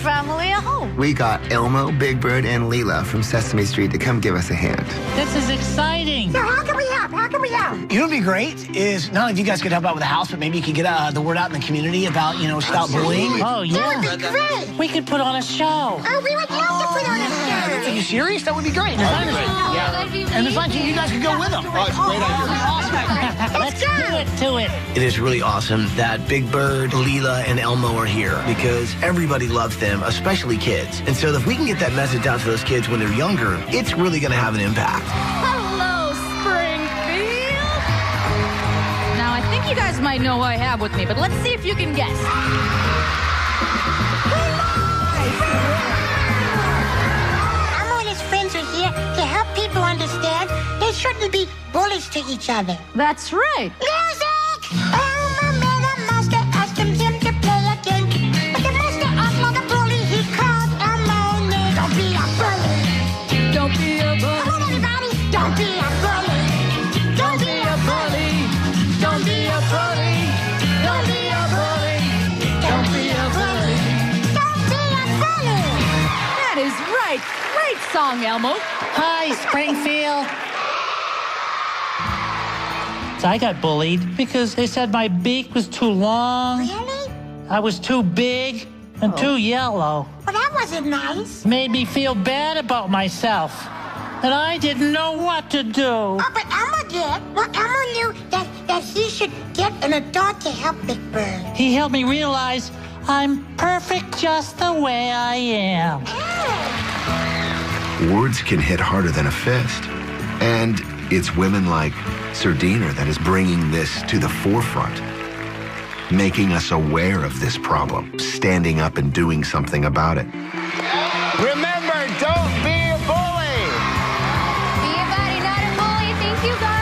[SPEAKER 2] family a home.
[SPEAKER 6] We got Elmo, Big Bird, and Leela from Sesame Street to come give us a hand.
[SPEAKER 2] This is exciting.
[SPEAKER 7] So how can we help? How can we help?
[SPEAKER 5] You know what would be great is not only if you guys could help out with the house, but maybe you could get the word out in the community about, stop bullying.
[SPEAKER 2] Oh, yeah.
[SPEAKER 7] That would be great.
[SPEAKER 2] We could put on a show.
[SPEAKER 7] Oh, we would love to put on a show.
[SPEAKER 5] Are you serious? That would be great. And the fun thing, you guys could go with them.
[SPEAKER 1] Oh, it's a great idea.
[SPEAKER 2] Let's do it.
[SPEAKER 3] It is really awesome that Big Bird, Leela, and Elmo are here because everybody loves them, especially kids. And so if we can get that message out to those kids when they're younger, it's really going to have an impact.
[SPEAKER 23] Hello, Springfield. Now, I think you guys might know who I have with me, but let's see if you can guess.
[SPEAKER 7] Elmo and his friends are here to help people understand they shouldn't be bullies to each other.
[SPEAKER 23] That's right.
[SPEAKER 7] Music! Elmo met a monster, asked him to play a game. But the monster acted like a bully. He called Elmo. Don't be a bully.
[SPEAKER 23] Don't be a bully.
[SPEAKER 7] Come on, everybody. Don't be a bully. Don't be a bully. Don't be a bully. Don't be a bully. Don't be a bully. Don't be a bully.
[SPEAKER 23] That is right. Great song, Elmo.
[SPEAKER 2] Hi, Springfield. I got bullied because they said my beak was too long.
[SPEAKER 7] Really?
[SPEAKER 2] I was too big and too yellow.
[SPEAKER 7] Well, that wasn't nice.
[SPEAKER 2] Made me feel bad about myself. And I didn't know what to do.
[SPEAKER 7] Oh, but Elmo did. Well, Elmo knew that he should get an adult to help Big Bird.
[SPEAKER 2] He helped me realize I'm perfect just the way I am.
[SPEAKER 25] Words can hit harder than a fist. And it's women like Sardina that is bringing this to the forefront, making us aware of this problem, standing up and doing something about it.
[SPEAKER 1] Remember, don't be a bully.
[SPEAKER 21] Be a buddy, not a bully. Thank you, guys.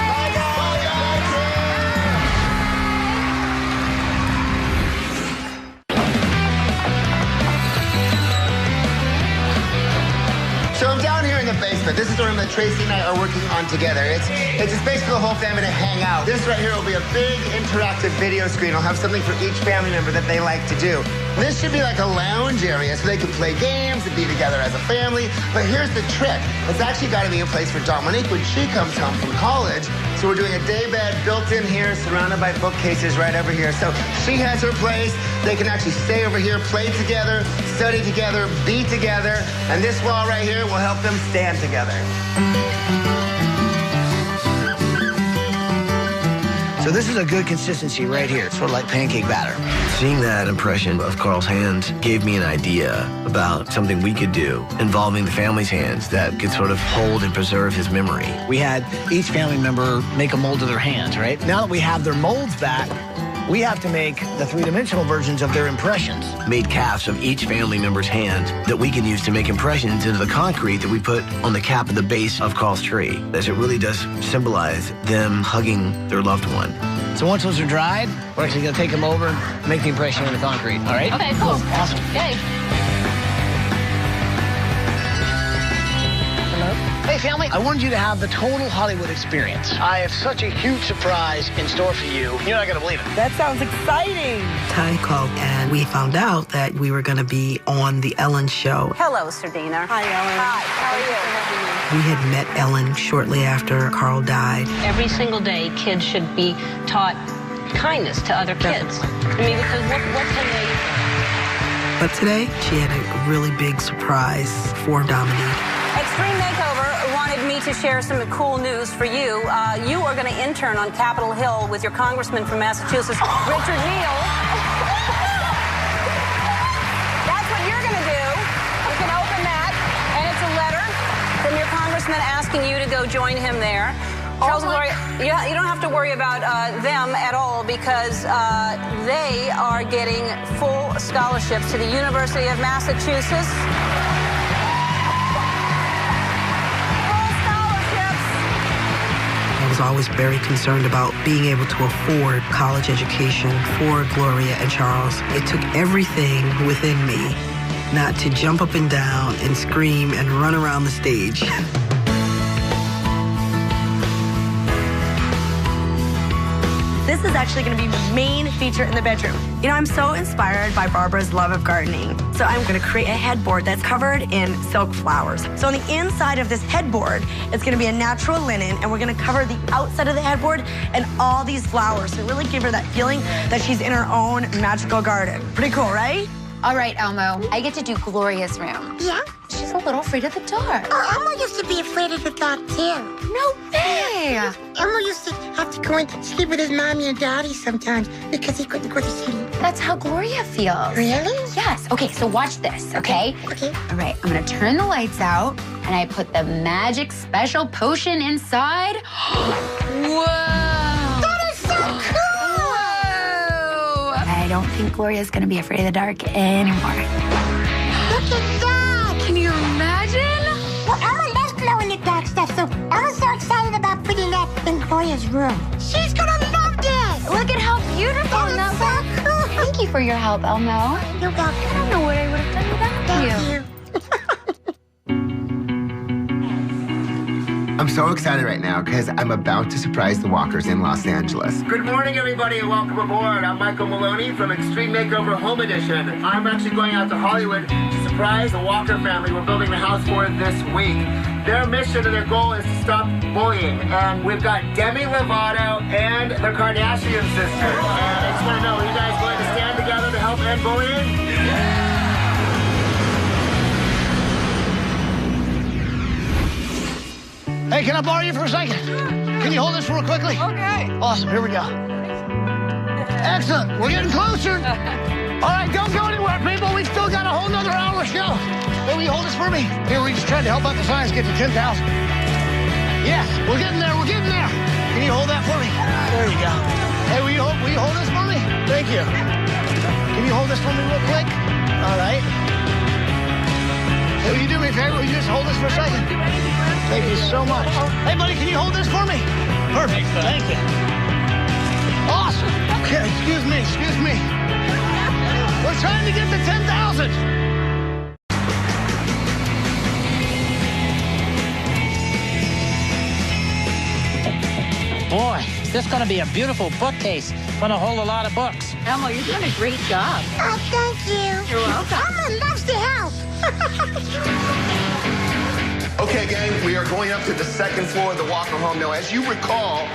[SPEAKER 6] So I'm down here in the basement. This is the room that Tracy and I are working on together. It's a space for the whole family to hang out. This right here will be a big interactive video screen. I'll have something for each family member that they like to do. This should be like a lounge area so they can play games and be together as a family. But here's the trick. It's actually got to be a place for Dominique when she comes home from college. So we're doing a day bed built in here, surrounded by bookcases right over here. So she has her place. They can actually stay over here, play together, study together, be together. And this wall right here will help them stand together.
[SPEAKER 5] So this is a good consistency right here, sort of like pancake batter.
[SPEAKER 3] Seeing that impression of Carl's hands gave me an idea about something we could do involving the family's hands that could sort of hold and preserve his memory.
[SPEAKER 5] We had each family member make a mold of their hands, right? Now that we have their molds back, we have to make the three-dimensional versions of their impressions.
[SPEAKER 3] Made casts of each family member's hand that we can use to make impressions into the concrete that we put on the cap of the base of Carl's tree, as it really does symbolize them hugging their loved one.
[SPEAKER 5] So once those are dried, we're actually going to take them over and make the impression in the concrete, all right?
[SPEAKER 23] Okay, cool.
[SPEAKER 5] Awesome.
[SPEAKER 23] Yay.
[SPEAKER 5] Hey, family, I wanted you to have the total Hollywood experience. I have such a huge surprise in store for you. You're not going to believe it.
[SPEAKER 10] That sounds exciting. Ty called, and we found out that we were going to be on the Ellen show.
[SPEAKER 23] Hello, Sardina.
[SPEAKER 10] Hi, Ellen.
[SPEAKER 23] Hi, how are you?
[SPEAKER 10] We had met Ellen shortly after Carl died.
[SPEAKER 23] Every single day, kids should be taught kindness to other kids. I mean, because what can they...
[SPEAKER 10] But today, she had a really big surprise for Dominique.
[SPEAKER 23] Extreme Makeover wanted me to share some cool news for you. You are going to intern on Capitol Hill with your congressman from Massachusetts, Richard Neal. That's what you're going to do. You can open that, and it's a letter from your congressman asking you to go join him there. Charles and Gloria, you don't have to worry about them at all because they are getting full scholarships to the University of Massachusetts.
[SPEAKER 10] I was always very concerned about being able to afford college education for Gloria and Charles. It took everything within me not to jump up and down and scream and run around the stage.
[SPEAKER 23] This
[SPEAKER 16] This is actually going to be the main feature in the bedroom. You know, I'm so inspired by Barbara's love of gardening. So I'm going to create a headboard that's covered in silk flowers. So on the inside of this headboard, it's going to be a natural linen, and we're going to cover the outside of the headboard and all these flowers to really give her that feeling that she's in her own magical garden. Pretty cool, right?
[SPEAKER 20] All right, Elmo. I get to do Gloria's room.
[SPEAKER 7] Yeah?
[SPEAKER 20] She's a little afraid of the dark.
[SPEAKER 7] Oh, Elmo used to be afraid of the dark, too.
[SPEAKER 20] No way!
[SPEAKER 7] Elmo used to have to go into sleep with his mommy and daddy sometimes because he couldn't go to sleep.
[SPEAKER 20] That's how Gloria feels.
[SPEAKER 7] Really?
[SPEAKER 20] Yes. Okay, so watch this, okay?
[SPEAKER 7] Okay.
[SPEAKER 20] All right, I'm gonna turn the lights out, and I put the magic special potion inside. Whoa!
[SPEAKER 7] That is so cool!
[SPEAKER 20] Whoa! I don't think Gloria's gonna be afraid of the dark anymore.
[SPEAKER 7] Look at that!
[SPEAKER 20] Can you imagine?
[SPEAKER 7] Well, Elmo loves glow-in-the-dark stuff, so Elmo's so excited about putting that in Gloria's room. She's gonna love this!
[SPEAKER 20] Look at how beautiful
[SPEAKER 7] that is so cool!
[SPEAKER 20] Thank you for your help, Elmo.
[SPEAKER 7] You're welcome.
[SPEAKER 20] I don't know what I would have done without
[SPEAKER 7] Thank you.
[SPEAKER 6] I'm so excited right now because I'm about to surprise the Walkers in Los Angeles.
[SPEAKER 1] Good morning, everybody, and welcome aboard. I'm Michael Maloney from Extreme Makeover Home Edition. I'm actually going out to Hollywood to surprise the Walker family we're building the house for this week. Their mission and their goal is to stop bullying. And we've got Demi Lovato and the Kardashian sisters. And I just want to know, are you guys going to stand together to help end bullying?
[SPEAKER 5] Hey, can I borrow you for a second? Can you hold this real quickly?
[SPEAKER 8] Okay.
[SPEAKER 5] Awesome, here we go. Excellent, we're getting closer. All right, don't go anywhere, people. We've still got a whole nother hour to go. Hey, will you hold this for me? Here, we just tried to help out the science get to 10,000. Yes, we're getting there, we're getting there. Can you hold that for me? There you go. Hey, will you hold this for me? Thank you. Can you hold this for me real quick? All right. Hey, will you do me a favor? Will you just hold this for a second? Thank you so much. Hey, buddy, can you hold this for me? Perfect. Thank you. Awesome. Okay, excuse me. We're trying to get to 10,000.
[SPEAKER 2] Boy, is this going to be a beautiful bookcase. Going to hold a lot of books.
[SPEAKER 12] Elmo, you're doing a great job.
[SPEAKER 7] Oh, thank you.
[SPEAKER 12] You're welcome.
[SPEAKER 7] Elmo loves to help.
[SPEAKER 1] Okay, gang, we are going up to the second floor of the Walker home. Now, as you recall,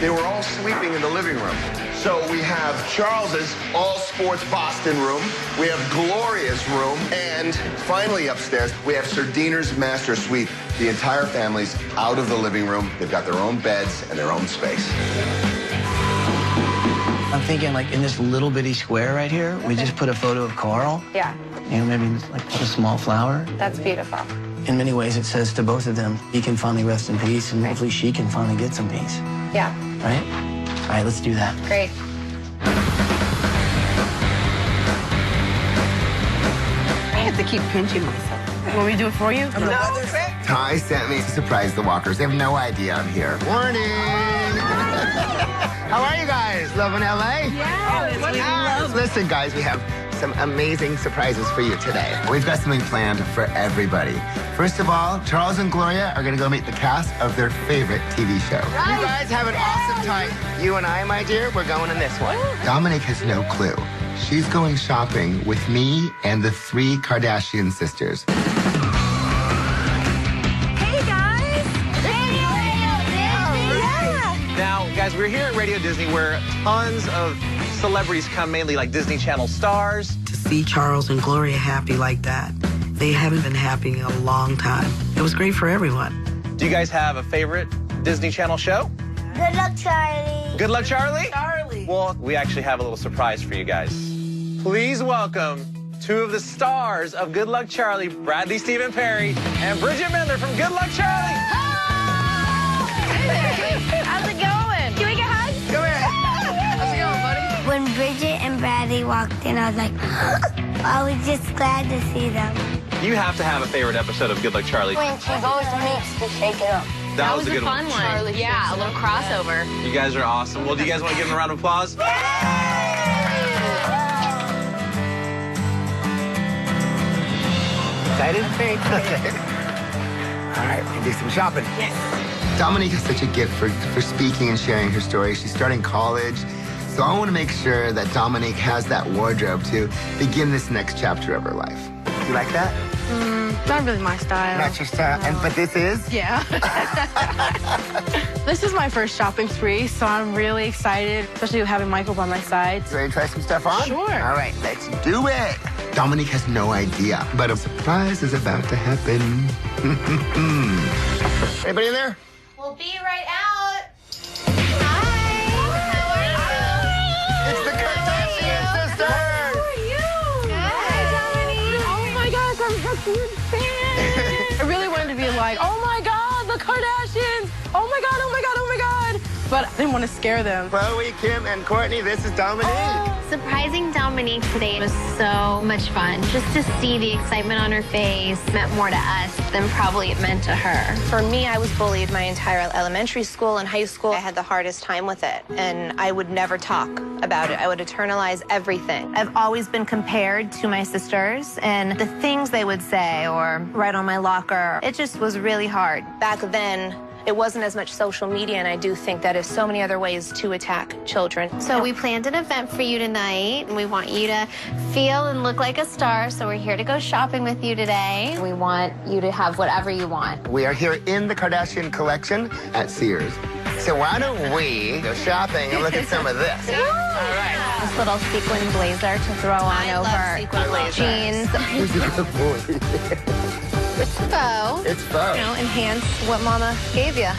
[SPEAKER 1] they were all sleeping in the living room. So we have Charles's all-sports Boston room. We have Gloria's room. And finally upstairs, we have Sardina's master suite. The entire family's out of the living room. They've got their own beds and their own space.
[SPEAKER 5] I'm thinking, like, in this little bitty square right here, we just put a photo of Carl.
[SPEAKER 20] Yeah,
[SPEAKER 5] You know, maybe, like, put a small flower.
[SPEAKER 20] that's beautiful.
[SPEAKER 5] In many ways, it says to both of them, he can finally rest in peace, and hopefully she can finally get some peace.
[SPEAKER 20] Yeah,
[SPEAKER 5] Right? All right, let's do that.
[SPEAKER 20] great.
[SPEAKER 12] I have to keep pinching myself. Want me to do it for you? No.
[SPEAKER 6] Ty sent me to surprise the Walkers. They have no idea I'm here. Morning! How are you guys? Loving LA?
[SPEAKER 12] Yes, we love.
[SPEAKER 6] Listen, guys, we have some amazing surprises for you today. We've got something planned for everybody. First of all, Charles and Gloria are going to go meet the cast of their favorite TV show. You guys have an awesome time. You and I, my dear, we're going in this one. Dominic has no clue. She's going shopping with me and the 3 Kardashian sisters.
[SPEAKER 16] Hey, guys.
[SPEAKER 4] Now, guys, we're here at Radio Disney where tons of celebrities come, mainly like Disney Channel stars.
[SPEAKER 10] To see Charles and Gloria happy like that, they haven't been happy in a long time. It was great for everyone.
[SPEAKER 4] Do you guys have a favorite Disney Channel show?
[SPEAKER 7] Good luck, Charlie.
[SPEAKER 4] Good luck, Charlie? Charlie. Well, we actually have a little surprise for you guys. Please welcome 2 of the stars of Good Luck Charlie, Bradley Stephen Perry and Bridget Mendler from Good Luck Charlie.
[SPEAKER 21] How's it going? Can we get hugs?
[SPEAKER 4] Come here. How's it going, buddy?
[SPEAKER 7] When Bridget and Bradley walked in, I was like, I was just glad to see them.
[SPEAKER 4] You have to have a favorite episode of Good Luck Charlie.
[SPEAKER 7] When she goes to meets to shake it up.
[SPEAKER 4] That was a good
[SPEAKER 21] fun one. Yeah, a little crossover.
[SPEAKER 4] You guys are awesome. Well, do you guys want to give them a round of applause?
[SPEAKER 6] Excited? Very excited. All right, we can do some shopping. Yes. Dominique has such a gift for speaking and sharing her story. She's starting college. So I want to make sure that Dominique has that wardrobe to begin this next chapter of her life. You like that?
[SPEAKER 11] Not really my style.
[SPEAKER 6] Not your style.
[SPEAKER 11] No.
[SPEAKER 6] But this is?
[SPEAKER 11] Yeah. This is my first shopping spree, so I'm really excited, especially with having Michael by my side.
[SPEAKER 6] You ready to try some stuff on?
[SPEAKER 11] Sure.
[SPEAKER 6] All right, let's do it. Dominique has no idea, but a surprise is about to happen. Anybody in there?
[SPEAKER 9] We'll be right out.
[SPEAKER 6] It's the Kardashian sisters!
[SPEAKER 11] How are you? Good. Oh my gosh, I'm such a huge fan. I really wanted to be like, oh my God, the Kardashians. Oh my God, oh my God, oh my God. But I didn't want to scare them.
[SPEAKER 6] Chloe, Kim, and Courtney, this is Dominique.
[SPEAKER 13] Surprising Dominique today was so much fun. Just to see the excitement on her face meant more to us than probably it meant to her.
[SPEAKER 15] For me, I was bullied my entire elementary school and high school. I had the hardest time with it, and I would never talk about it. I would internalize everything.
[SPEAKER 13] I've always been compared to my sisters, and the things they would say or write on my locker, it just was really hard.
[SPEAKER 15] Back then, it wasn't as much social media, and I do think that there's so many other ways to attack children.
[SPEAKER 13] So we planned an event for you tonight, and we want you to feel and look like a star, so we're here to go shopping with you today. We want you to have whatever you want.
[SPEAKER 6] We are here in the Kardashian collection at Sears. So why don't we go shopping and look at some of this? All right.
[SPEAKER 13] This little sequin blazer to throw on over jeans.
[SPEAKER 6] Who's a good boy?
[SPEAKER 13] It's faux.
[SPEAKER 6] It's faux.
[SPEAKER 13] You know, enhance what Mama gave you.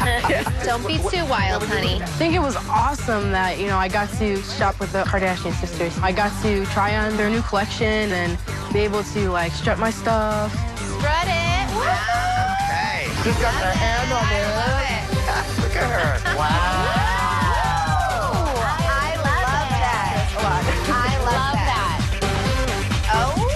[SPEAKER 13] Don't be too wild, honey.
[SPEAKER 11] I think it was awesome that, you know, I got to shop with the Kardashian sisters. I got to try on their new collection and be able to, like, strut my stuff.
[SPEAKER 13] Strut it.
[SPEAKER 6] Okay. She's got her hand on it. Look at her. Wow.
[SPEAKER 13] I love that. I love that. Oh.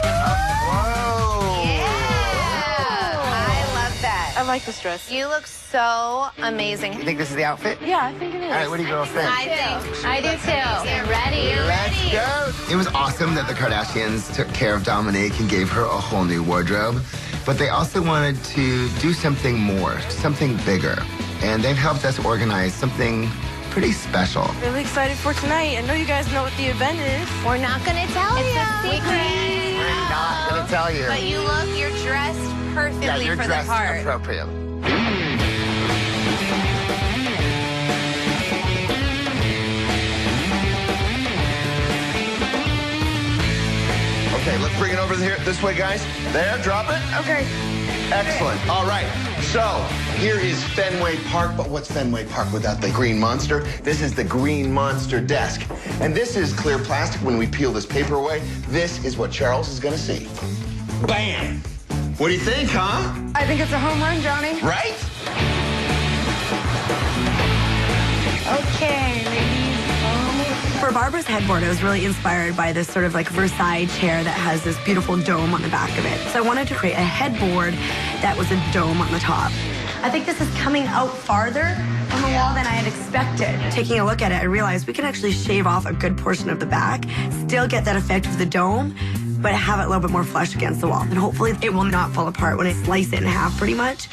[SPEAKER 11] I like this dress.
[SPEAKER 13] You look so amazing.
[SPEAKER 6] You think this is the outfit?
[SPEAKER 11] Yeah, I think it is.
[SPEAKER 6] All right, what do you girls think?
[SPEAKER 13] I do too. Get ready.
[SPEAKER 6] Let's go. It was awesome that the Kardashians took care of Dominique and gave her a whole new wardrobe. But they also wanted to do something more, something bigger. And they've helped us organize something pretty special.
[SPEAKER 11] Really excited for tonight. I know you guys know what the event is.
[SPEAKER 13] We're not going to tell you. It's a secret.
[SPEAKER 6] We're not going to tell you.
[SPEAKER 13] But you're dressed perfectly
[SPEAKER 6] Yeah, you're
[SPEAKER 13] for
[SPEAKER 6] dressed
[SPEAKER 13] the part.
[SPEAKER 6] appropriately.
[SPEAKER 1] Okay, let's bring it over here this way, guys. There, drop it.
[SPEAKER 11] Okay.
[SPEAKER 1] Excellent. All right. So here is Fenway Park, but what's Fenway Park without the green monster? This is the green monster desk. And this is clear plastic. When we peel this paper away, this is what Charles is going to see. Bam! What do you think, huh?
[SPEAKER 11] I think it's a home run, Johnny.
[SPEAKER 1] Right?
[SPEAKER 16] Okay, ladies. For Barbara's headboard, I was really inspired by this sort of like Versailles chair that has this beautiful dome on the back of it. So I wanted to create a headboard that was a dome on the top. I think this is coming out farther on the wall than I had expected. Taking a look at it, I realized we can actually shave off a good portion of the back, still get that effect of the dome, but have it a little bit more flush against the wall. And hopefully it will not fall apart when I slice it in half pretty much.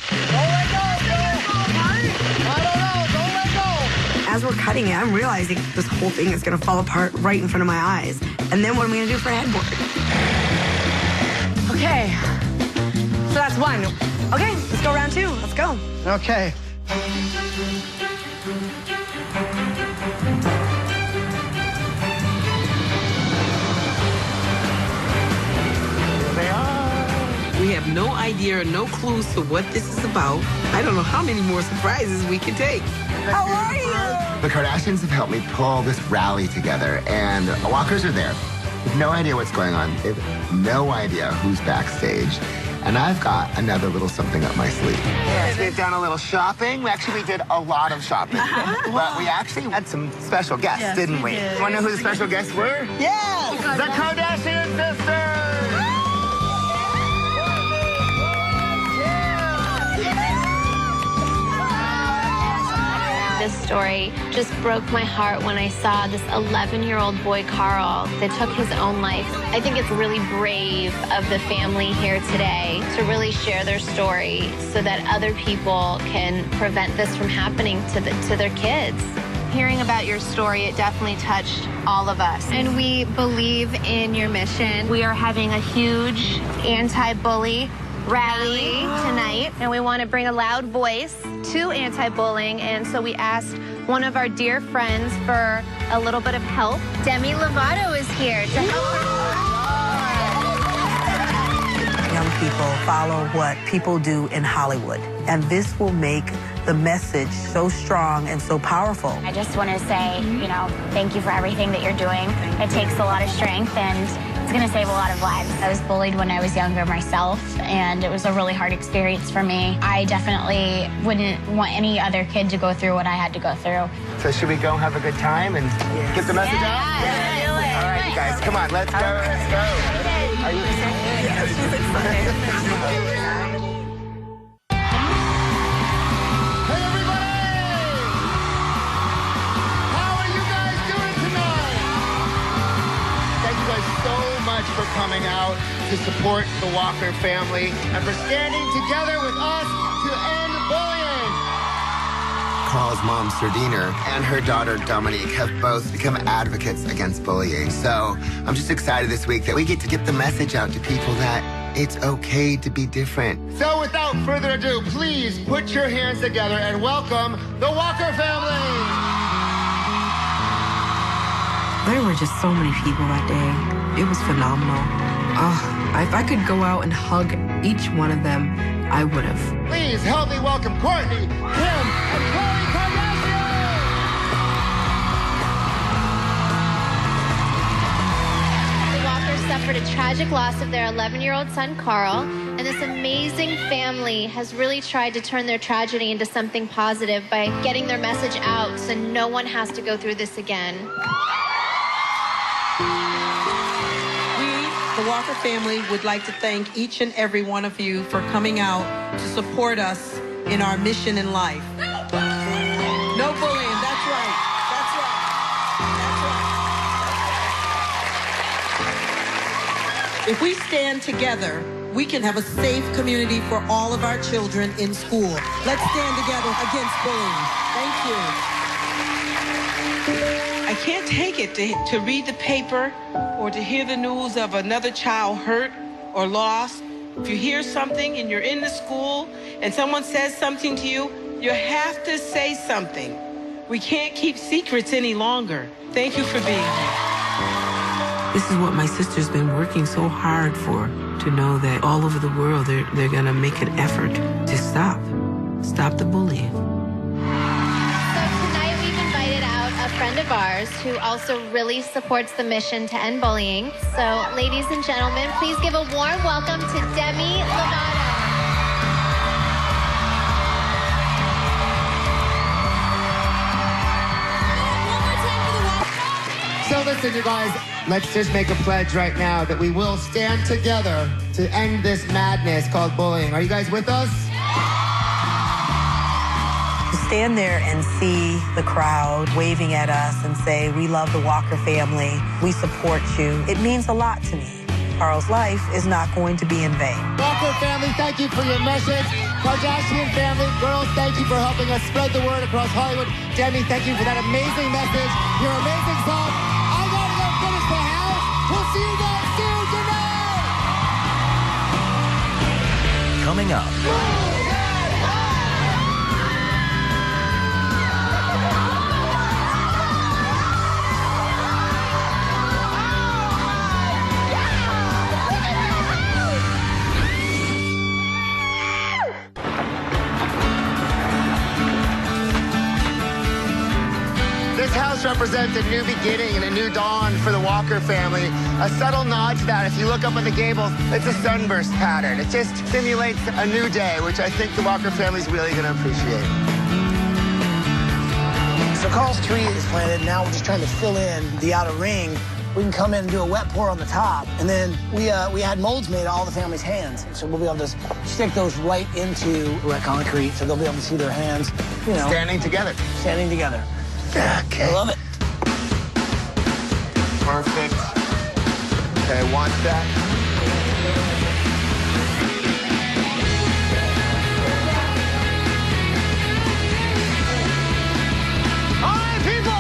[SPEAKER 16] As we're cutting it, I'm realizing this whole thing is gonna fall apart right in front of my eyes. And then what am I gonna do for a headboard?
[SPEAKER 11] Okay. So that's one.
[SPEAKER 16] Okay, let's go round two. Let's go.
[SPEAKER 11] Okay.
[SPEAKER 10] We have no idea or no clues to what this is about. I don't know how many more surprises we can take.
[SPEAKER 16] How are you?
[SPEAKER 6] The Kardashians have helped me pull this rally together, and walkers are there. They have no idea what's going on. They have no idea who's backstage. And I've got another little something up my sleeve. Yes, we've done a little shopping. We did a lot of shopping. But we actually had some special guests,
[SPEAKER 16] Yes,
[SPEAKER 6] didn't we?
[SPEAKER 16] we did.
[SPEAKER 6] Want to know who the special guests were?
[SPEAKER 16] Yes!
[SPEAKER 6] The Kardashian sisters!
[SPEAKER 13] This story just broke my heart when I saw this 11-year-old boy, Carl, that took his own life. I think it's really brave of the family here today to really share their story so that other people can prevent this from happening to their kids.
[SPEAKER 15] Hearing about your story, it definitely touched all of us. And we believe in your mission. We are having a huge anti-bully rally tonight, and we want to bring a loud voice to anti-bullying, and so we asked one of our dear friends for a little bit of help. Demi Lovato is here to help her.
[SPEAKER 10] Young people follow what people do in Hollywood, and this will make the message so strong and so powerful.
[SPEAKER 14] I just want to say, you know, thank you for everything that you're doing. It takes a lot of strength, and it's going to save a lot of lives. I was bullied when I was younger myself, and it was a really hard experience for me. I definitely wouldn't want any other kid to go through what I had to go through.
[SPEAKER 6] So should we go have a good time and get the message out?
[SPEAKER 14] Yeah.
[SPEAKER 6] All right, you guys, come on, let's go, let's go. Are you excited?
[SPEAKER 10] Yes, she's excited.
[SPEAKER 1] For coming out to support the Walker family and for standing together with us to end bullying.
[SPEAKER 6] Carl's mom, Sardiner, and her daughter, Dominique, have both become advocates against bullying. So I'm just excited this week that we get to get the message out to people that it's okay to be different.
[SPEAKER 1] So without further ado, please put your hands together and welcome the Walker family.
[SPEAKER 17] There were just so many people that day. It was phenomenal. If I could go out and hug each one of them, I would have.
[SPEAKER 1] Please help me welcome Courtney, Kim, and Khloe Kardashian!
[SPEAKER 15] The Walkers suffered a tragic loss of their 11-year-old son, Carl, and this amazing family has really tried to turn their tragedy into something positive by getting their message out so no one has to go through this again.
[SPEAKER 10] The Walker family would like to thank each and every one of you for coming out to support us in our mission in life. No bullying, that's right. That's right. That's right. If we stand together, we can have a safe community for all of our children in school. Let's stand together against bullying. Thank you. I can't take it to read the paper or to hear the news of another child hurt or lost. If you hear something and you're in the school and someone says something to you, you have to say something. We can't keep secrets any longer. Thank you for being here. This is what my sister's been working so hard for, to know that all over the world they're gonna make an effort to stop the bullying.
[SPEAKER 15] A friend of ours who also really supports the mission to end bullying. So, ladies and gentlemen, please give a warm welcome to Demi Lovato.
[SPEAKER 1] So listen, you guys, let's just make a pledge right now that we will stand together to end this madness called bullying. Are you guys with us?
[SPEAKER 10] Stand there and see the crowd waving at us and say, we love the Walker family, we support you. It means a lot to me. Carl's life is not going to be in vain.
[SPEAKER 1] Walker family, thank you for your message. Kardashian family, girls, thank you for helping us spread the word across Hollywood. Demi, thank you for that amazing message, your amazing song. I gotta go finish the house. We'll see you guys soon tonight.
[SPEAKER 26] Coming up.
[SPEAKER 1] This house represents a new beginning and a new dawn for the Walker family. A subtle nod to that. If you look up at the gables, it's a sunburst pattern. It just simulates a new day, which I think the Walker family's really going to appreciate.
[SPEAKER 5] So Carl's tree is planted. Now we're just trying to fill in the outer ring. We can come in and do a wet pour on the top. And then we had molds made of all the family's hands. So we'll be able to stick those right into wet concrete so they'll be able to see their hands, you know.
[SPEAKER 1] Standing together.
[SPEAKER 5] Standing together.
[SPEAKER 1] Okay.
[SPEAKER 5] I love it.
[SPEAKER 1] Perfect. Okay, watch that. All right, people.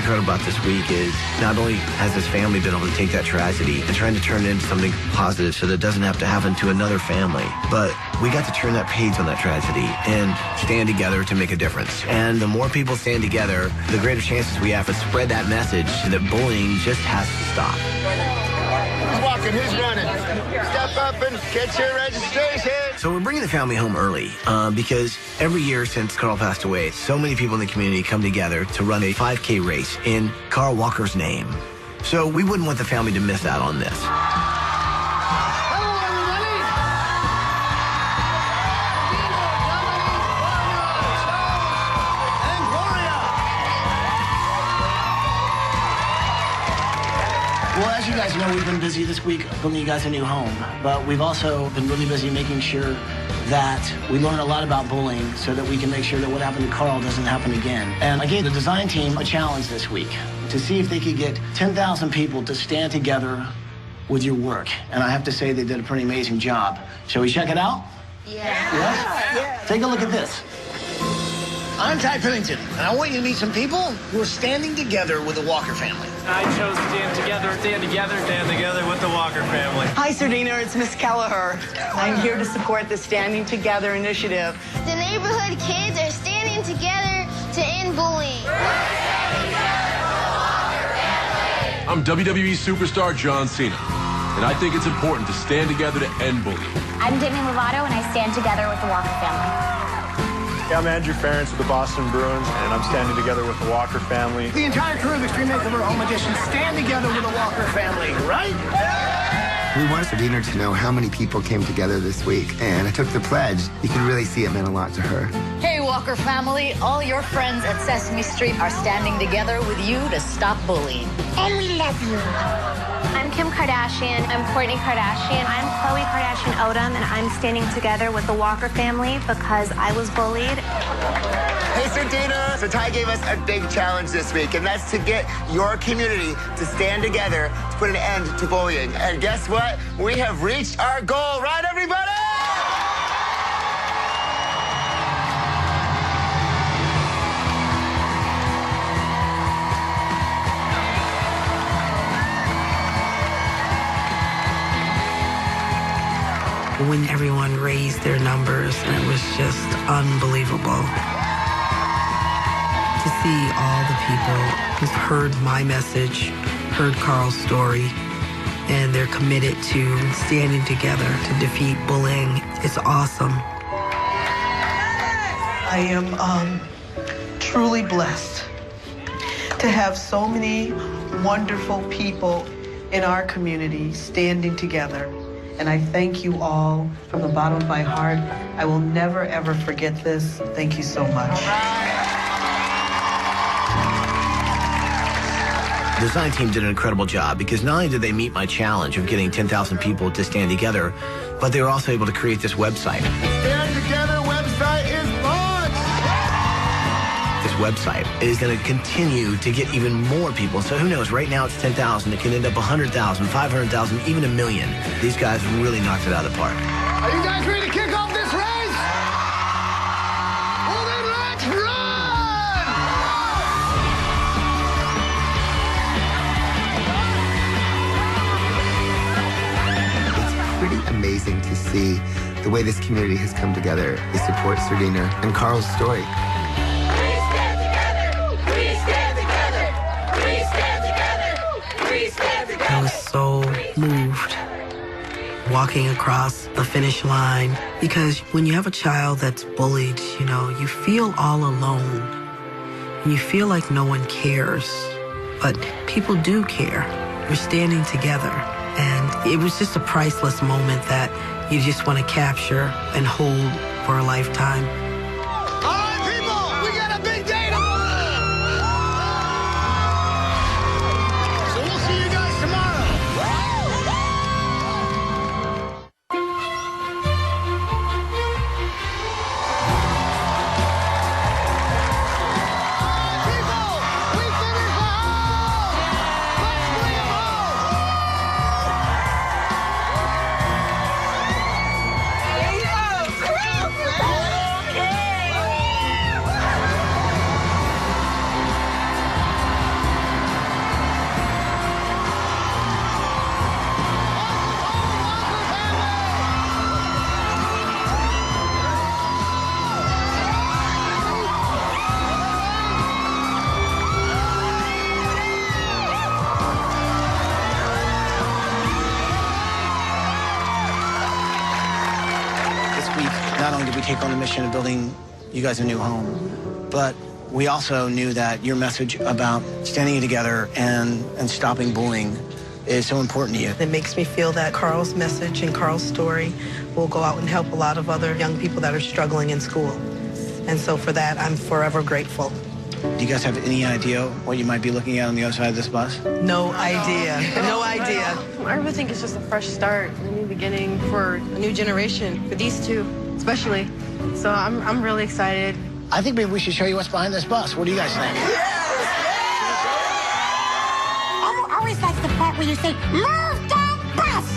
[SPEAKER 5] incredible about this week is not only has this family been able to take that tragedy and trying to turn it into something positive so that it doesn't have to happen to another family, but we got to turn that page on that tragedy and stand together to make a difference. And the more people stand together, the greater chances we have to spread that message that bullying just has to stop.
[SPEAKER 6] Who's walking? Who's running? Step up and get your registration.
[SPEAKER 5] So we're bringing the family home early because every year since Carl passed away, so many people in the community come together to run a 5K race in Carl Walker's name. So we wouldn't want the family to miss out on this. Well, as you guys know, we've been busy this week building you guys a new home, but we've also been really busy making sure that we learn a lot about bullying so that we can make sure that what happened to Carl doesn't happen again. And I gave the design team a challenge this week to see if they could get 10,000 people to stand together with your work. And I have to say they did a pretty amazing job. Shall we check it out? Yeah. Take a look at this. I'm Ty Pennington, and I want you to meet some people who are standing together with the Walker family.
[SPEAKER 4] I chose to stand together with the Walker family.
[SPEAKER 3] Hi, Sardina. It's Miss Kelleher. I'm here to support the Standing Together initiative.
[SPEAKER 9] The neighborhood kids are standing together to end bullying.
[SPEAKER 18] I'm WWE superstar John Cena, and I think it's important to stand together to end bullying.
[SPEAKER 14] I'm Demi Lovato, and I stand together with the Walker family.
[SPEAKER 19] Yeah, I'm Andrew Ferentz with the Boston Bruins, and I'm standing together with the Walker family.
[SPEAKER 5] The entire crew of Extreme Makeover Home Edition stand together with the Walker family, right?
[SPEAKER 6] We wanted Sardina to know how many people came together this week, and I took the pledge. You could really see it meant a lot to her.
[SPEAKER 22] Hey, Walker family, all your friends at Sesame Street are standing together with you to stop bullying.
[SPEAKER 9] And we love you.
[SPEAKER 15] I'm Kim Kardashian. I'm Kourtney Kardashian. I'm Khloe Kardashian Odom, and I'm standing together with the Walker family because I was bullied.
[SPEAKER 6] Hey, Sardina. So Ty gave us a big challenge this week, and that's to get your community to stand together to put an end to bullying. And guess what? We have reached our goal, right, everybody?
[SPEAKER 10] When everyone raised their numbers, and it was just unbelievable to see all the people who've heard my message, heard Carl's story, and they're committed to standing together to defeat bullying. It's awesome.
[SPEAKER 12] I am truly blessed to have so many wonderful people in our community standing together. And I thank you all from the bottom of my heart. I will never, ever forget this. Thank you so much.
[SPEAKER 5] The design team did an incredible job because not only did they meet my challenge of getting 10,000 people to stand together, but they were also able to create this website.
[SPEAKER 6] Stand Together website is launched!
[SPEAKER 5] This website is going to continue to get even more people. So who knows? Right now it's 10,000. It can end up 100,000, 500,000, even 1 million. These guys really knocked it out of the park.
[SPEAKER 6] Are you guys ready to kick off this race? Well, then let's run! It's pretty amazing to see the way this community has come together to support Sardina and Carl's story.
[SPEAKER 10] I was so moved walking across the finish line because when you have a child that's bullied, you feel all alone and you feel like no one cares, but people do care. We're standing together, and it was just a priceless moment that you just want to capture and hold for a lifetime.
[SPEAKER 6] All right, people, we got a big day tomorrow. So we'll see you guys tomorrow.
[SPEAKER 5] we take on the mission of building you guys a new home. But we also knew that your message about standing together and stopping bullying is so important to you.
[SPEAKER 10] It makes me feel that Carl's message and Carl's story will go out and help a lot of other young people that are struggling in school. And so for that, I'm forever grateful.
[SPEAKER 5] Do you guys have any idea what you might be looking at on the other side of this bus?
[SPEAKER 10] No idea. No idea.
[SPEAKER 11] I really think it's just a fresh start, a new beginning for a new generation, for these two especially. So I'm really excited.
[SPEAKER 5] I think maybe we should show you what's behind this bus. What do you guys think?
[SPEAKER 7] I always like the part where you say, move that bus!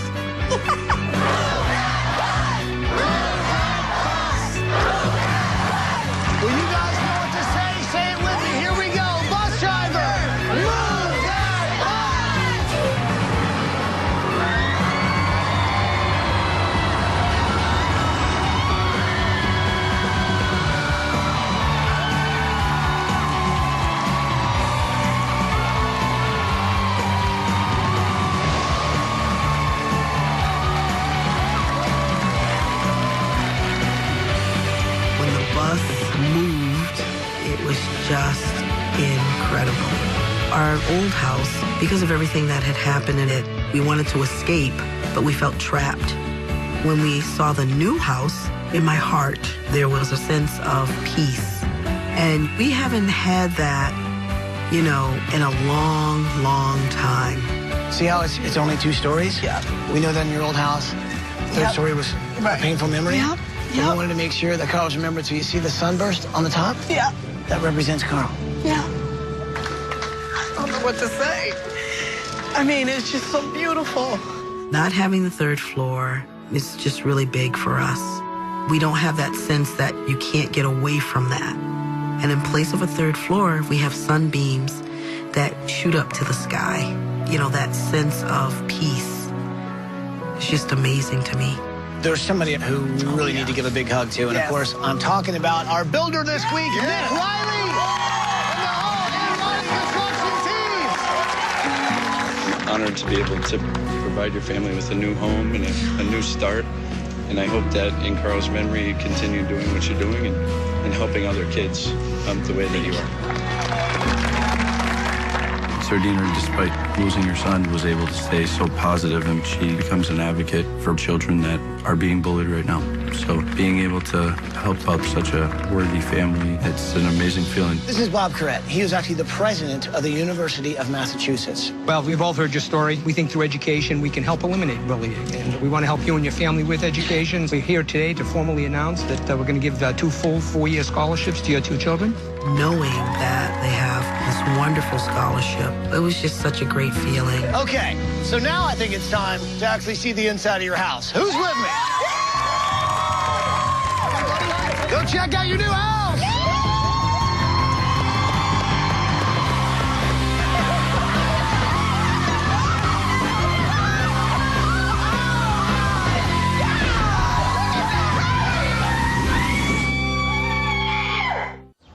[SPEAKER 5] Well, you guys know what to say. Say it with me. Here we go. Bus driver, move that
[SPEAKER 10] When the bus moved, it was just incredible. Our old house, because of everything that had happened in it, we wanted to escape, but we felt trapped. When we saw the new house, in my heart, there was a sense of peace. And we haven't had that, you know, in a long, long time.
[SPEAKER 5] See how it's only 2 stories?
[SPEAKER 10] Yeah.
[SPEAKER 5] We know that in your old house, the 3rd story was a painful memory.
[SPEAKER 10] Yep.
[SPEAKER 5] We wanted to make sure that Carl was remembered. So you see the sunburst on the top?
[SPEAKER 10] Yeah.
[SPEAKER 5] That represents Carl.
[SPEAKER 10] Yeah. I don't know what to say. I mean, it's just so beautiful. Not having the 3rd floor is just really big for us. We don't have that sense that you can't get away from that. And in place of a 3rd floor, we have sunbeams that shoot up to the sky. You know, that sense of peace. It's just amazing to me.
[SPEAKER 5] There's somebody who we really need to give a big hug to. And of course, I'm talking about our builder this week, Nick Riley. And the whole construction team.
[SPEAKER 2] I'm honored to be able to provide your family with a new home and a new start. And I hope that in Carl's memory, you continue doing what you're doing and helping other kids the way that you are.
[SPEAKER 8] Sardina, despite losing her son, was able to stay so positive, and she becomes an advocate for children that are being bullied right now. So being able to help out such a worthy family, it's an amazing feeling.
[SPEAKER 5] This is Bob Corrett. He was actually the president of the University of Massachusetts.
[SPEAKER 20] Well, we've all heard your story. We think through education we can help eliminate bullying, and we want to help you and your family with education. We're here today to formally announce that we're going to give 2 full 4-year scholarships to your 2 children.
[SPEAKER 10] Knowing that they have this wonderful scholarship, it was just such a great feeling.
[SPEAKER 5] Okay, so now I think it's time to actually see the inside of your house. Who's with me? Go check out your new house!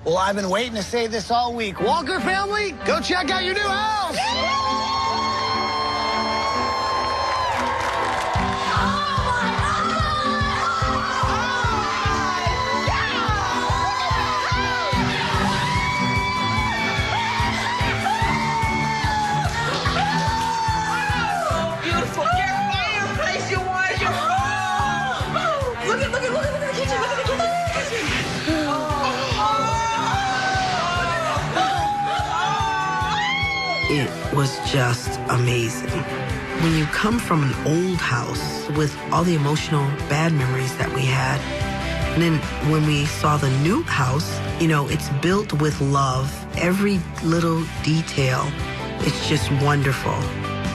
[SPEAKER 5] Well, I've been waiting to say this all week. Walker family, go check out your new house!
[SPEAKER 10] It was just amazing. When you come from an old house with all the emotional bad memories that we had, and then when we saw the new house, you know, it's built with love. Every little detail, it's just wonderful.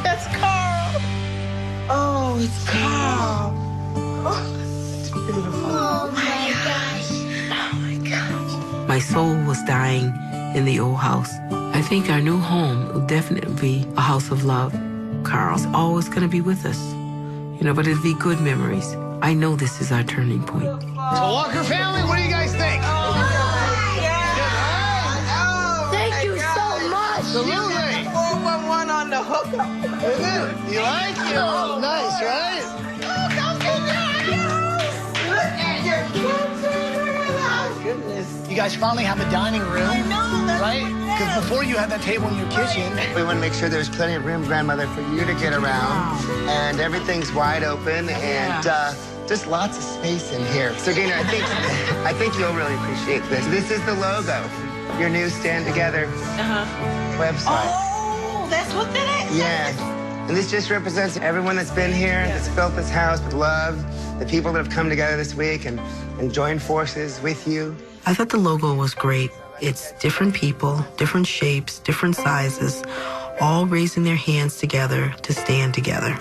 [SPEAKER 7] That's Carl. Oh, it's Carl. Oh, it's beautiful. Oh my gosh.
[SPEAKER 12] Oh my gosh. My soul was dying in the old house. I think our new home will definitely be a house of love. Carl's always going to be with us, you know, but it'll be good memories. I know this is our turning point.
[SPEAKER 5] So Walker family, what do you guys think?
[SPEAKER 7] Thank you so much.
[SPEAKER 5] Absolutely.
[SPEAKER 7] 411 on the hook.
[SPEAKER 5] You like it? Oh, nice, right?
[SPEAKER 7] Look at your kids.
[SPEAKER 5] guys finally have a dining room.
[SPEAKER 7] I know, that's
[SPEAKER 5] right? Because before you had that table in your kitchen.
[SPEAKER 6] We want to make sure there's plenty of room, grandmother, for you to get around. And everything's wide open and just lots of space in here. So, Dina, I think you'll really appreciate this. This is the logo, your new Stand Together website.
[SPEAKER 7] Oh, that's what that is?
[SPEAKER 6] Yeah. And this just represents everyone that's been here, that's built this house with love, the people that have come together this week and joined forces with you.
[SPEAKER 10] I thought the logo was great. It's different people, different shapes, different sizes, all raising their hands together to stand together.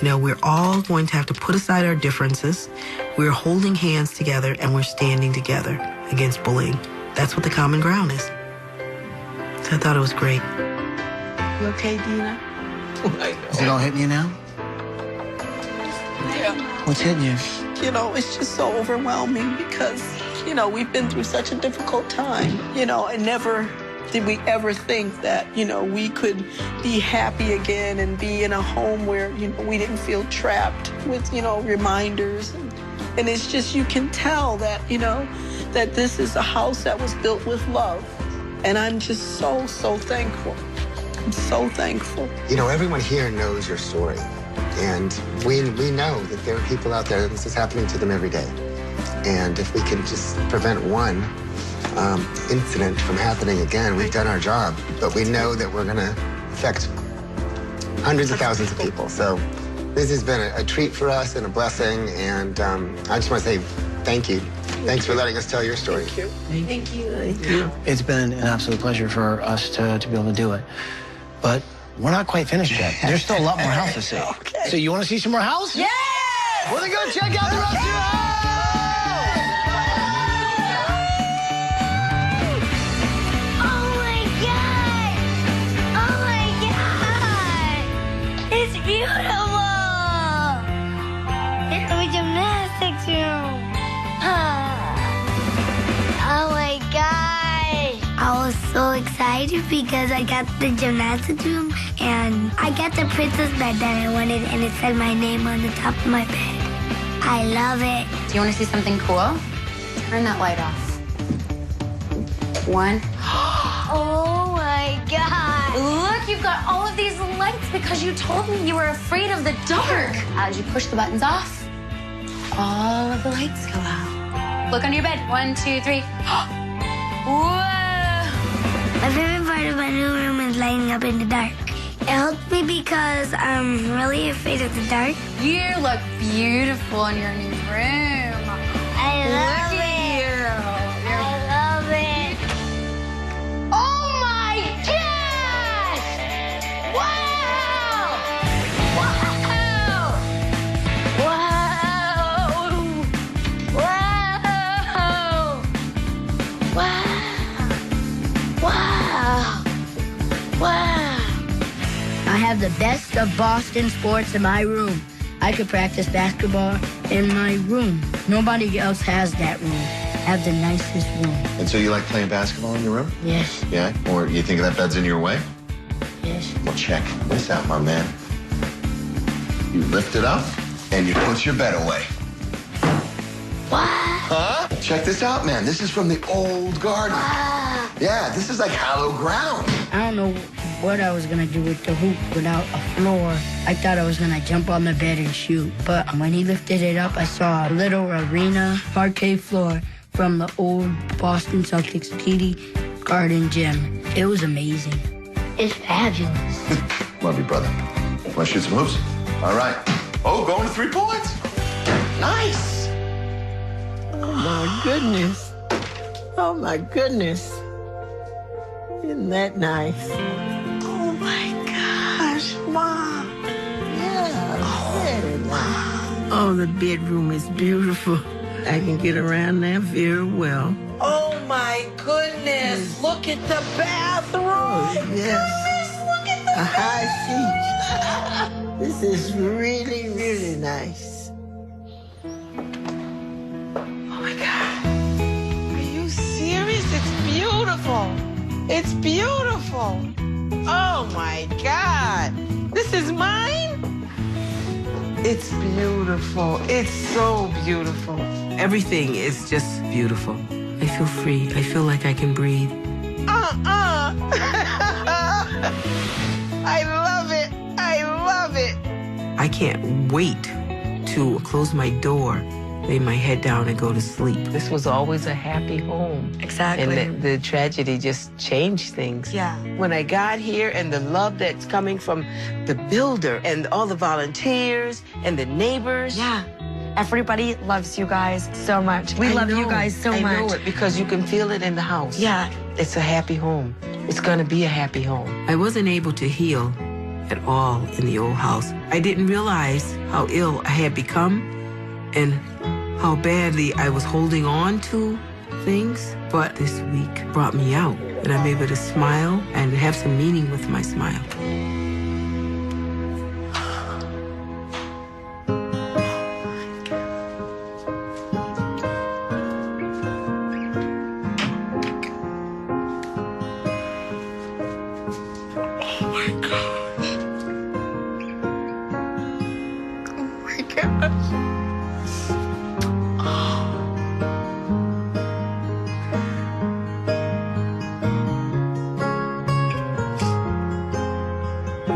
[SPEAKER 10] You know, we're all going to have to put aside our differences. We're holding hands together and we're standing together against bullying. That's what the common ground is. So I thought it was great.
[SPEAKER 12] You okay, Dina?
[SPEAKER 5] Is it all hitting you now?
[SPEAKER 12] Yeah.
[SPEAKER 5] What's hitting you?
[SPEAKER 12] You know, it's just so overwhelming because, you know, we've been through such a difficult time, you know, and never did we ever think that, you know, we could be happy again and be in a home where, you know, we didn't feel trapped with, you know, reminders. And it's just, you can tell that, you know, that this is a house that was built with love. And I'm just so, so thankful. I'm so thankful.
[SPEAKER 6] You know, everyone here knows your story. And we know that there are people out there that this is happening to them every day. And if we can just prevent one incident from happening again, we've done our job. But we know that we're going to affect hundreds of thousands of people. So this has been a treat for us and a blessing. And I just want to say thank you. Thanks for letting us tell your story.
[SPEAKER 12] Thank you. Thank you.
[SPEAKER 5] Thank you. It's been an absolute pleasure for us to be able to do it. But we're not quite finished yet. There's still a lot more house to see.
[SPEAKER 12] Okay.
[SPEAKER 5] So you want to see some more house?
[SPEAKER 7] Yes!
[SPEAKER 5] We're going to go check out the rest of your house!
[SPEAKER 9] Oh my God! Oh my God! It's beautiful! It's a gymnastics room. Oh my God! I was so excited because I got the gymnastics room and I got the princess bed that I wanted and it said my name on the top of my bed. I love it.
[SPEAKER 14] Do you want to see something cool? Turn that light off. One.
[SPEAKER 9] Oh my God!
[SPEAKER 14] Look, you've got all of these lights because you told me you were afraid of the dark. As you push the buttons off, all of the lights go out. Look under your bed. 1, 2, 3. Whoa!
[SPEAKER 9] My favorite part of my new room is lighting up in the dark. It helps me because I'm really afraid of the dark.
[SPEAKER 14] You look beautiful in your new room.
[SPEAKER 9] I love it. I love it. Oh my gosh! Wow! Wow! Wow! Wow! Wow! Wow!
[SPEAKER 22] I have the best of Boston sports in my room. I could practice basketball in my room. Nobody else has that room. I have the nicest room.
[SPEAKER 13] And so you like playing basketball in your room?
[SPEAKER 22] Yes.
[SPEAKER 13] Yeah? Or you think that bed's in your way?
[SPEAKER 22] Yes.
[SPEAKER 13] Well, check this out, my man. You lift it up, and you put your bed away.
[SPEAKER 9] What?
[SPEAKER 13] Huh? Check this out, man. This is from the old garden.
[SPEAKER 9] Wow.
[SPEAKER 13] Yeah, this is like hallowed ground.
[SPEAKER 22] I don't know what I was gonna do with the hoop without a floor. I thought I was gonna jump on the bed and shoot. But when he lifted it up, I saw a little arena parquet floor from the old Boston Celtics TD Garden gym. It was amazing. It's fabulous.
[SPEAKER 13] Love you, brother. Want to shoot some hoops? All right. Oh, going to 3 points. Nice.
[SPEAKER 12] Oh my goodness. Oh my goodness. Isn't that nice? Oh my gosh, Mom. Yeah, very nice. Oh, the bedroom is beautiful. I can get around there very well. Oh my goodness. Look at the bathroom. Oh, yes. Goodness, look at the high seat. This is really, really nice. Oh my God. Are you serious? It's beautiful. It's beautiful. Oh my God. This is mine? It's beautiful. It's so beautiful. Everything is just beautiful. I
[SPEAKER 10] feel free. I feel like I can breathe.
[SPEAKER 5] I love it. I love it.
[SPEAKER 10] I can't wait to close my door, lay my head down, and go to sleep. This was always a happy home.
[SPEAKER 12] Exactly.
[SPEAKER 10] And the tragedy just changed things.
[SPEAKER 12] Yeah.
[SPEAKER 10] When I got here and the love that's coming from the builder and all the volunteers and the neighbors.
[SPEAKER 16] Yeah. Everybody loves you guys so much. We love you guys so much.
[SPEAKER 10] I know it because you can feel it in the house.
[SPEAKER 16] Yeah.
[SPEAKER 10] It's a happy home. It's gonna be a happy home. I wasn't able to heal at all in the old house. I didn't realize how ill I had become and how badly I was holding on to things. But this week brought me out, and I'm able to smile and have some meaning with my smile.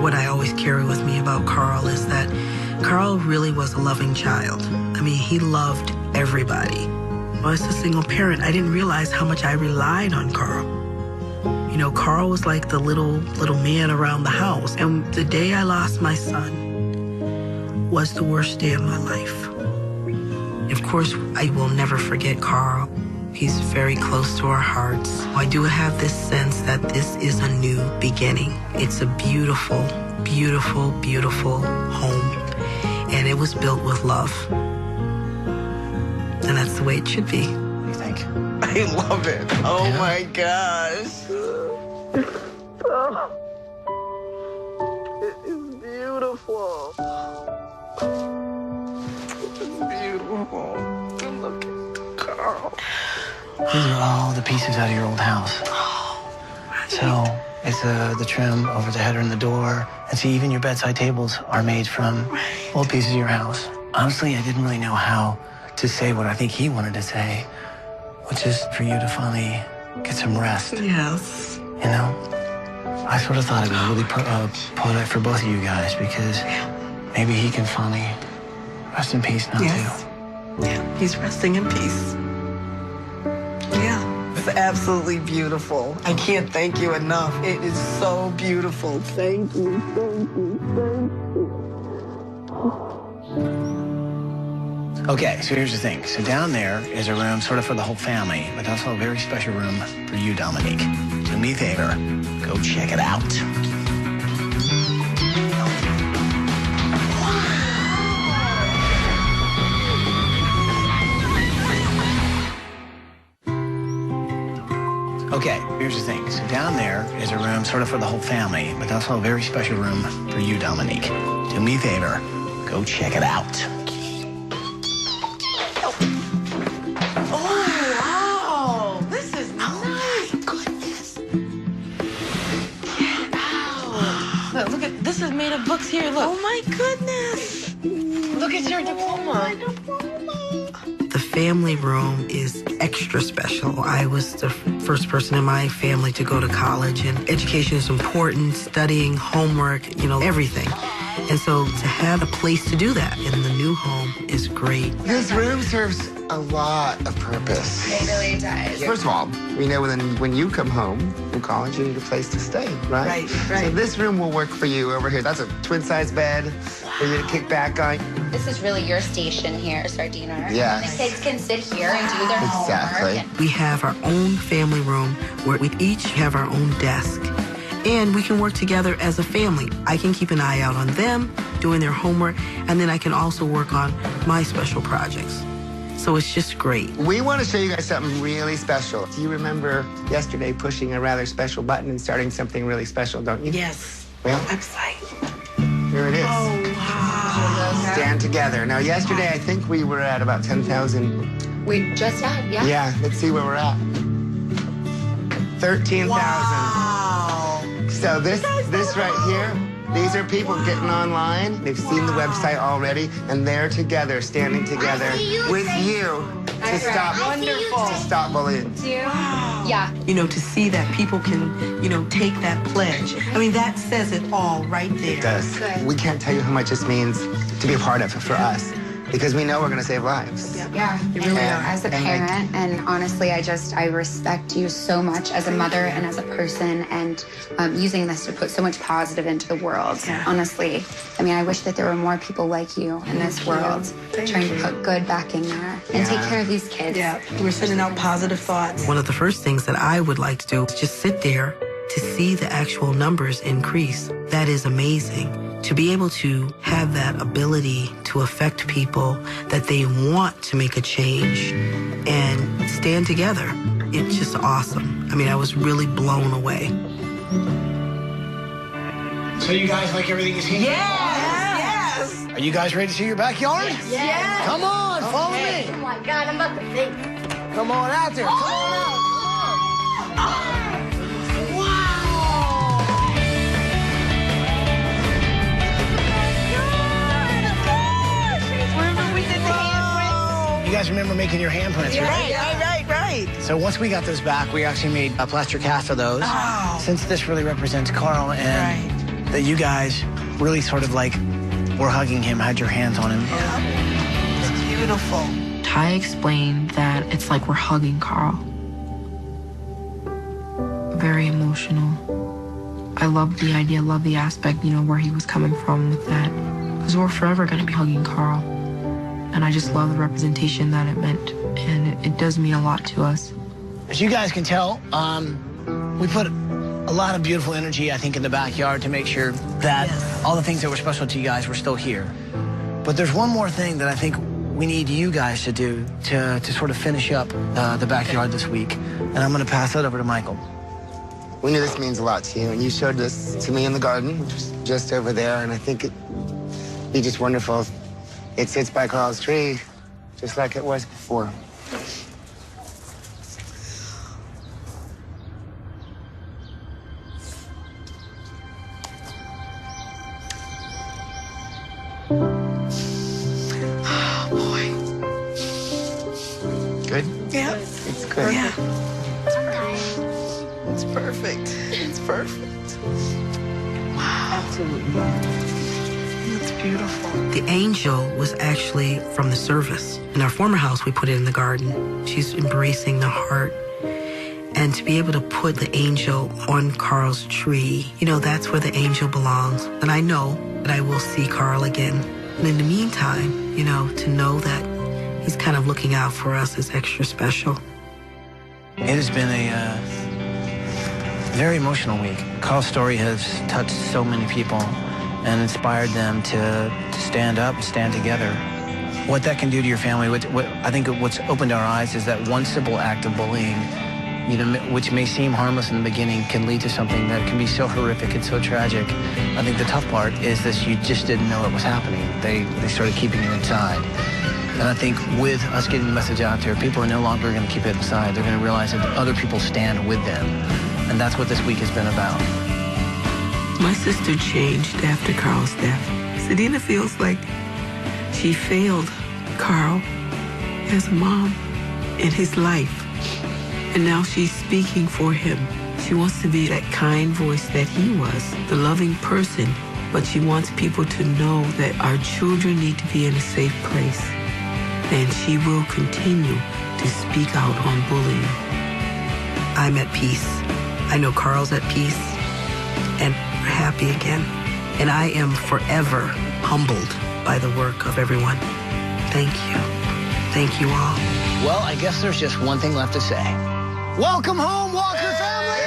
[SPEAKER 10] What I always carry with me about Carl is that Carl really was a loving child. I mean, he loved everybody. As a single parent, I didn't realize how much I relied on Carl. You know, Carl was like the little man around the house. And the day I lost my son was the worst day of my life. Of course, I will never forget Carl. He's very close to our hearts. I do have this sense that this is a new beginning. It's a beautiful, beautiful, beautiful home. And it was built with love. And that's the way it should be.
[SPEAKER 5] What do you think? I love it. Oh my gosh. It is beautiful. It's beautiful. Look at Carl. These are all the pieces out of your old house. So it's the trim over the header and the door. And see, even your bedside tables are made from old pieces of your house. Honestly, I didn't really know how to say what I think he wanted to say, which is for you to finally get some rest.
[SPEAKER 10] Yes.
[SPEAKER 5] You know, I sort of thought it was really poetic for both of you guys because maybe he can finally rest in peace now,
[SPEAKER 10] Yes.
[SPEAKER 5] too.
[SPEAKER 10] Yeah, he's resting in peace. Yeah. It's absolutely beautiful. I can't thank you enough. It is so beautiful. Thank you, thank you, thank you.
[SPEAKER 5] Okay, so here's the thing. So down there is a room sort of for the whole family, but also a very special room for you, Dominique. Do me a favor, go check it out. Okay, here's the thing. So down there is a room sort of for the whole family, but also a very special room for you, Dominique. Do me a favor, go check it out.
[SPEAKER 10] Oh, wow. This is nice.
[SPEAKER 5] Goodness.
[SPEAKER 10] Get out. Look at, this is made of books here, look. Oh my goodness. Look at your diploma. The family room is extra special. I was the first person in my family to go to college, and education is important, studying, homework, you know, everything. And so to have a place to do that in the new home is great.
[SPEAKER 6] This room serves a lot of purpose.
[SPEAKER 15] It really does.
[SPEAKER 6] First of all, we know when you come home from college, you need a place to stay, right?
[SPEAKER 10] Right, right.
[SPEAKER 6] So this room will work for you over here. That's a twin-size bed for you to kick back on.
[SPEAKER 14] This is really your station here, Sardina.
[SPEAKER 6] Yes.
[SPEAKER 14] The kids can sit here and do their
[SPEAKER 6] Exactly.
[SPEAKER 14] homework.
[SPEAKER 10] We have our own family room where we each have our own desk. And we can work together as a family. I can keep an eye out on them, doing their homework, and then I can also work on my special projects. So it's just great.
[SPEAKER 6] We want to show you guys something really special. Do you remember yesterday pushing a rather special button and starting something really special, don't you?
[SPEAKER 10] Yes.
[SPEAKER 6] Well,
[SPEAKER 10] website.
[SPEAKER 6] Here it is.
[SPEAKER 10] Oh, wow.
[SPEAKER 6] Stand together. Now, yesterday, I think we were at about 10,000.
[SPEAKER 14] We just had, yeah.
[SPEAKER 6] Yeah, let's see where we're at. 13,000.
[SPEAKER 10] Wow.
[SPEAKER 6] So this right here These are people getting online. They've seen the website already, and they're together, standing together with you to stop bullying.
[SPEAKER 10] Yeah. You know, to see that people can, you know, take that pledge. I mean, that says it all right there.
[SPEAKER 6] It does. We can't tell you how much this means to be a part of it for us, because we know we're going to save lives.
[SPEAKER 17] Yeah, you really are. As a parent, and honestly, I respect you so much as a mother and as a person, and using this to put so much positive into the world. Honestly, I mean, I wish that there were more people like you in this world, trying to put good back in there and take care of these kids.
[SPEAKER 10] Yeah, we're sending out positive thoughts.
[SPEAKER 21] One of the first things that I would like to do is just sit there to see the actual numbers increase. That is amazing. To be able to have that ability to affect people, that they want to make a change and stand together, it's just awesome. I mean, I was really blown away.
[SPEAKER 5] So you guys like everything you see?
[SPEAKER 10] Yes!
[SPEAKER 5] Are you guys ready to see your backyard?
[SPEAKER 9] Yes.
[SPEAKER 5] Come on, follow me.
[SPEAKER 9] Oh my God, I'm about to faint.
[SPEAKER 5] Come on out there. Come on out. You guys remember making your handprints, right?
[SPEAKER 10] Right.
[SPEAKER 5] So once we got those back, we actually made a plaster cast of those.
[SPEAKER 10] Oh.
[SPEAKER 5] Since this really represents Carl, and that you guys really sort of like were hugging him, had your hands on him.
[SPEAKER 10] Yeah. It's beautiful.
[SPEAKER 23] Ty explained that it's like we're hugging Carl. Very emotional. I love the idea, love the aspect, you know, where he was coming from with that. Because we're forever going to be hugging Carl. And I just love the representation that it meant. And it does mean a lot to us.
[SPEAKER 5] As you guys can tell, we put a lot of beautiful energy, I think, in the backyard to make sure that all the things that were special to you guys were still here. But there's one more thing that I think we need you guys to do to sort of finish up the backyard this week. And I'm going to pass it over to Michael.
[SPEAKER 6] We knew this means a lot to you, and you showed this to me in the garden, which is just over there, and I think it'd be just wonderful. It sits by Carl's tree, just like it was before.
[SPEAKER 10] Oh, boy.
[SPEAKER 6] Good?
[SPEAKER 10] Yeah.
[SPEAKER 6] It's good.
[SPEAKER 10] Yeah. It's perfect. It's perfect. Wow. Absolutely. It's beautiful.
[SPEAKER 21] The angel was actually from the service. In our former house, we put it in the garden. She's embracing the heart. And to be able to put the angel on Carl's tree, you know, that's where the angel belongs. And I know that I will see Carl again. And in the meantime, you know, to know that he's kind of looking out for us is extra special.
[SPEAKER 5] It has been a very emotional week. Carl's story has touched so many people and inspired them to stand up and stand together. What that can do to your family, I think what's opened our eyes is that one simple act of bullying, you know, which may seem harmless in the beginning, can lead to something that can be so horrific and so tragic. I think the tough part is that you just didn't know it was happening. They started keeping it inside. And I think with us getting the message out there, people are no longer going to keep it inside. They're going to realize that other people stand with them. And that's what this week has been about.
[SPEAKER 12] My sister changed after Carl's death. Sedina feels like she failed Carl as a mom in his life. And now she's speaking for him. She wants to be that kind voice that he was, the loving person. But she wants people to know that our children need to be in a safe place. And she will continue to speak out on bullying.
[SPEAKER 21] I'm at peace. I know Carl's at peace. And we're happy again. And I am forever humbled by the work of everyone. Thank you. Thank you all.
[SPEAKER 5] Well, I guess there's just one thing left to say. Welcome home, Walker family!